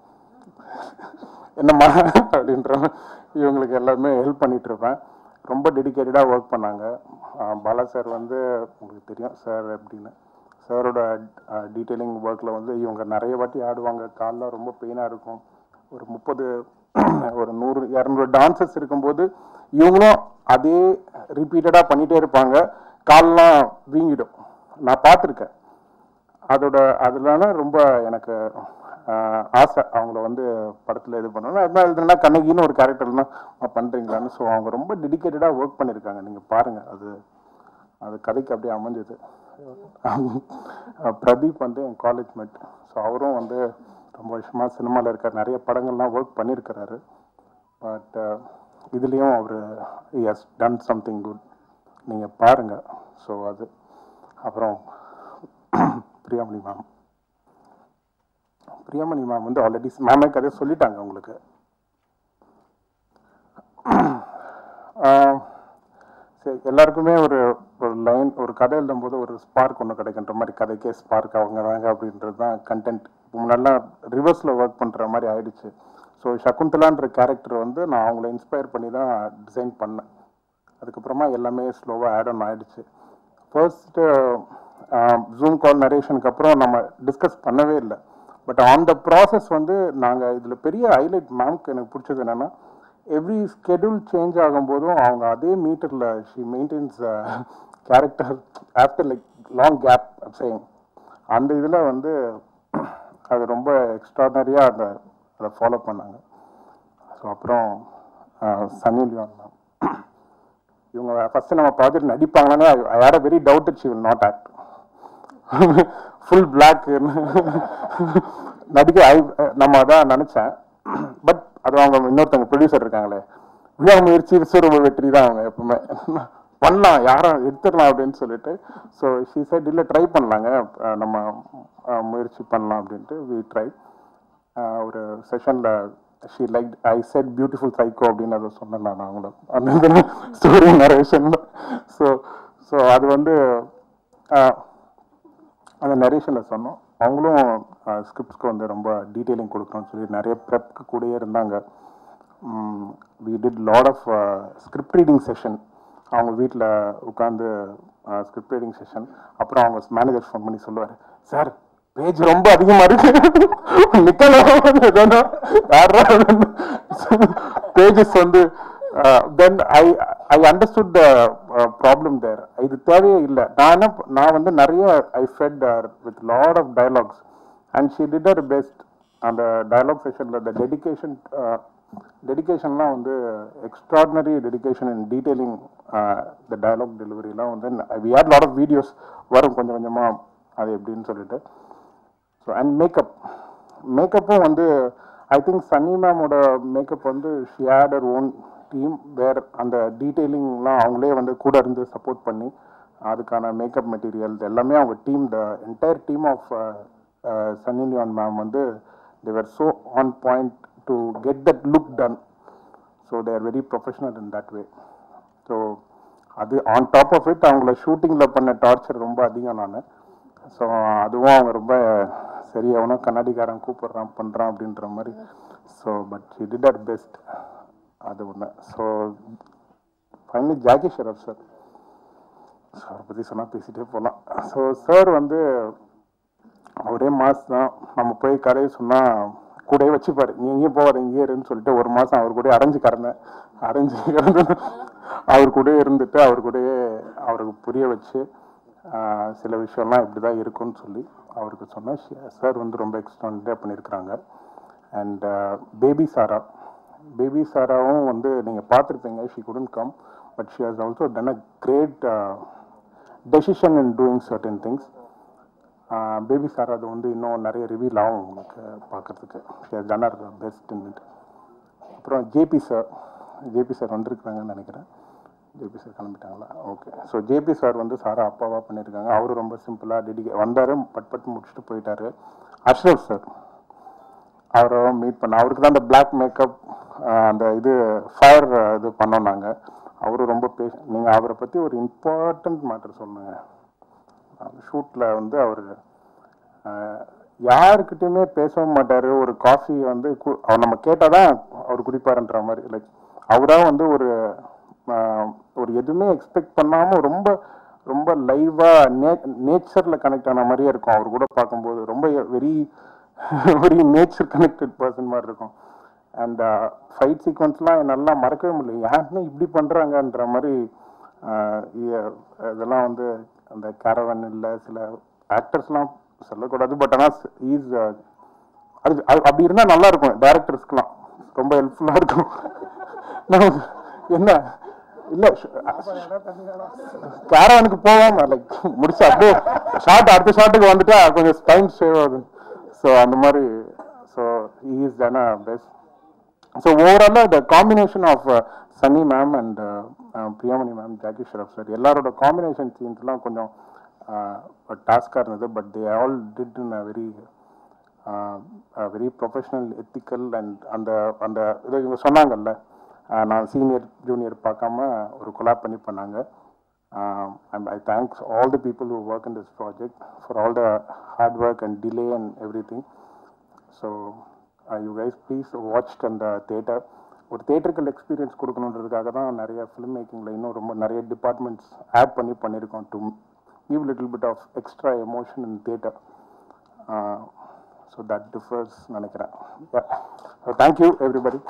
Speaker 10: என்னம்மா அப்படின்ற இவங்களுக்கு எல்லாமே ஹெல்ப் பண்ணிகிட்ருப்பேன். ரொம்ப டெடிக்கேட்டடாக ஒர்க் பண்ணாங்க. பாலா சார் வந்து உங்களுக்கு தெரியும் சார் எப்படின்னு, சாரோட டீட்டெயிலிங் ஒர்க்கில் வந்து இவங்க நிறைய வாட்டி ஆடுவாங்க. கால்லாம் ரொம்ப பெயினாக இருக்கும். ஒரு 30 ஒரு 100-200 டான்சர்ஸ் இருக்கும்போது இவங்களும் அதே ரிப்பீட்டடாக பண்ணிகிட்டே இருப்பாங்க. கால்லாம் வீங்கிடும், நான் பார்த்துருக்கேன். அதனால ரொம்ப எனக்கு ஆசை அவங்கள வந்து படத்தில் இது பண்ணணும். அதனால இதுனா கண்ணகின்னு ஒரு கேரக்டர்னா பண்ணுறீங்களான்னு. ஸோ அவங்க ரொம்ப டெடிக்கேட்டடாக ஒர்க் பண்ணியிருக்காங்க. நீங்கள் பாருங்கள், அது கதைக்கு அப்படியே அமைஞ்சது. பிரதீப் வந்து என் காலேஜ் மேட். ஸோ அவரும் வந்து ரொம்ப வருஷமாக சினிமாவில் இருக்கார், நிறைய படங்கள்லாம் ஒர்க் பண்ணியிருக்கிறாரு. பட் இதுலேயும் அவர் எஸ் டன் சம்திங் குட், நீங்கள் பாருங்கள். ஸோ அது அப்புறம் பிரியாமணி மேம் வந்து ஆல்ரெடி மேமே கதை சொல்லிட்டாங்க உங்களுக்கு. சரி, எல்லாருக்குமே ஒரு லைன், ஒரு கதை எழுதும்போது ஒரு ஸ்பார்க் ஒன்று கிடைக்கின்ற மாதிரி, கதைக்கே ஸ்பார்க் அவங்க தாங்க அப்படின்றது தான் கண்டென்ட். முன்னெல்லாம் ரிவர்ஸில் ஒர்க் பண்ணுற மாதிரி ஆயிடுச்சு. ஸோ சகுந்தலான்ற கேரக்டர் வந்து நான் அவங்கள இன்ஸ்பயர் பண்ணி தான் டிசைன் பண்ணேன். அதுக்கப்புறமா எல்லாமே ஸ்லோவாக ஆட் ஆன் ஆகிடுச்சு. ஃபர்ஸ்ட்டு ஜூம் கால் நரேஷனுக்கு அப்புறம் நம்ம டிஸ்கஸ் பண்ணவே இல்லை. பட் ஆன் த ப்ராசஸ் வந்து நாங்கள் இதில் பெரிய ஹைலைட் மேம்க்கு எனக்கு பிடிச்சது என்னென்னா, எவ்ரி ஸ்கெடியூல் சேஞ்ச் ஆகும்போதும் அவங்க அதே மீட்டரில் she maintains character after like long gap same. அந்த இதில் வந்து அது ரொம்ப எக்ஸ்ட்ராடனரியாக அதை ஃபாலோ பண்ணாங்க. ஸோ அப்புறம் சன்னி லியோன் மேம், இவங்க ஃபஸ்ட்டு நம்ம பார்த்துட்டு நடிப்பாங்கன்னா I had a very doubted she will not act. Full black நடிக்க நம்ம அதான் நினச்சேன். பட் அது அவங்க இன்னொருத்தவங்க ப்ரொடியூசர் இருக்காங்களே, விடாமுயற்சி விஸ்வரூப வெற்றி தான் அவங்க எப்பவுமே பண்ணலாம், யாரும் எடுத்துடலாம் அப்படின்னு சொல்லிட்டு. ஸோ ஷீ சைட் இல்லை ட்ரை பண்ணலாங்க, நம்ம முயற்சி பண்ணலாம் அப்படின்ட்டு வி ட்ரை. ஒரு செஷனில் she like I set beautiful psycho அப்படின்னு அதை சொன்னேன் நான் அவங்கள அந்த ஸ்டோரி நரேஷனில். ஸோ அது வந்து அந்த நரேஷனில் சொன்னோம். அவங்களும் ஸ்கிரிப்ட்ஸ்க்கு வந்து ரொம்ப டீட்டெயிலிங் கொடுக்கணும்னு சொல்லி நிறைய ப்ரெப்க்கு கூடயே இருந்தாங்க. We did lot of script reading session. அவங்க வீட்டில் உட்காந்து ஸ்கிரிப்ட் ரீடிங் செஷன். அப்புறம் அவங்க மேனேஜர் ஃபோன் பண்ணி சொல்லுவார், சார் பேஜ் ரொம்ப அதிகமாக இருக்கு, நிற்கலாம் பேஜஸ் வந்து. Then I understood the problem there. இது தேவையே இல்லை. நான் வந்து நிறைய I fed with lot of dialogues and she did her best. அந்த டயலாக் செஷனில் த டெடிக்கேஷன்லாம் வந்து extraordinary dedication in detailing the டயலாக் டெலிவரிலாம் வந்து we had lot of videos வரும் கொஞ்சம் கொஞ்சமாக அது எப்படின்னு சொல்லிட்டு. ஸோ அண்ட் மேக்கப்பும் வந்து ஐ திங்க் சன்னி மேமோட மேக்கப் வந்து she had her own team where அந்த டீட்டெயிலிங்லாம் அவங்களே வந்து கூட இருந்து சப்போர்ட் பண்ணி அதுக்கான மேக்கப் மெட்டீரியல் எல்லாமே அவங்க team, the entire team of Sunny Leone ma'am வந்து they were so on point to get that look done. So they are very professional in that way. So அது on top of it அவங்கள ஷூட்டிங்கில் பண்ண torture ரொம்ப அதிகம் நான். ஸோ அதுவும் அவங்க ரொம்ப சரி அவனும் கண்ணாடிக்காரன் கூப்பிட்றான் பண்ணுறான் அப்படின்ற மாதிரி. So but she did her best, அது ஒன்று. So finally Jackie Shroff sir, அவரை பற்றி சொன்னால் பேசிகிட்டே போகலாம். ஸோ சார் வந்து ஒரே மாதம் தான் நம்ம போய் கரையை சொன்னால் கூடயே வச்சுப்பார், நீ எங்கேயும் போவார் இங்கேயே இருன்னு சொல்லிட்டு ஒரு மாதம் அவர் கூட அடைஞ்சு கறந்து அவர் கூட இருந்துட்டு அவர் கூடயே அவருக்கு புரிய வச்சு சில விஷயம்லாம் இப்படி தான் இருக்குன்னு சொல்லி அவருக்கு சொன்னேன். சார் வந்து ரொம்ப எக்ஸ்ட்ராடினரியாக பண்ணியிருக்கிறாங்க. அண்ட் பேபி சாராவும் வந்து நீங்கள் பார்த்துருப்பீங்க, she couldn't come but she has also done a great decision in doing certain things. Baby sir அது வந்து இன்னும் நிறைய ரிவீல் ஆகும் உங்களுக்கு பார்க்குறதுக்கு. She has done her best in it. அப்புறம் ஜேபி சார் வந்திருக்கிறாங்கன்னு நினைக்கிறேன். ஜேபி சார் கிளம்பிட்டாங்களா? ஓகே. ஸோ ஜேபி சார் வந்து சாரா அப்பாவாக பண்ணியிருக்காங்க. அவரும் ரொம்ப சிம்பிளாக வந்தார், பட் முடிச்சுட்டு போயிட்டார். அஷ்ரஃப் அவரை மீட் பண்ண அவருக்கு தான் அந்த பிளாக் மேக்கப் அந்த இது ஃபயர் இது பண்ணோம் நாங்கள். அவரும் ரொம்ப நீங்கள் அவரை பற்றி ஒரு இம்பார்ட்டண்ட் மேட்டர் சொன்னாங்க. ஷூட்டில் வந்து அவர் யாருக்கிட்டையுமே பேசவும் மாட்டார். ஒரு காஃபி வந்து அவர் நம்ம கேட்டால் தான் அவர் குடிப்பாருன்ற மாதிரி. லைக் அவராக வந்து ஒரு எதுவுமே எக்ஸ்பெக்ட் பண்ணாமல் ரொம்ப ரொம்ப லைவாக நேச்சரில் கனெக்ட் ஆன மாதிரியே இருக்கும். அவர் கூட பார்க்கும்போது ரொம்ப வெரி நேச்சர் கனெக்டட் பர்சன் மாதிரி இருக்கும். அண்ட் ஃபைட் சீக்வன்ஸ்லாம் நல்லா மறக்கவே முடியல. யாருமே இப்படி பண்ணுறாங்கன்ற மாதிரி. இதெல்லாம் வந்து அந்த கேரவன் இல்லை சில ஆக்டர்ஸ்லாம் சொல்லக்கூடாது. பட் ஆனால் அது அப்படி இருந்தால் நல்லா இருக்கும். டேரக்டர்ஸ்க்குலாம் ரொம்ப ஹெல்ப்ஃபுல்லாக இருக்கும். நமக்கு என்ன இல்லை கேரவனுக்கு போவாங்க லைக் முடிச்சு அப்படியே அடுத்த ஷாட்டுக்கு வந்துட்டா கொஞ்சம் டைம் சேவ் ஆகுது. ஸோ அந்த மாதிரி. So is done a best. So ஓவராலாக the combination of Sunny ma'am and Priyamani ma'am, Jackie Shroff sir எல்லாரோட காம்பினேஷன் சீன்ஸ்லாம் கொஞ்சம் டாஸ்காக இருந்தது. But they all did in a very professional ethical. And அந்த அந்த இதை இவங்க சொன்னாங்கல்ல, நான் சீனியர் ஜூனியர் பார்க்காம ஒரு கொலாப் பண்ணி பண்ணாங்க. And I thanks all the people who work in this project for all the hard work and delay and everything. So you guys please watch in the theater. ஒரு theatrical experience கொடுக்கணுன்றதுக்காக தான் நிறைய film மேக்கிங்கில் இன்னும் ரொம்ப நிறைய departments add பண்ணியிருக்கோம் to give little bit of extra emotion in theatre. So that differs நினைக்கிறேன். Thank you everybody.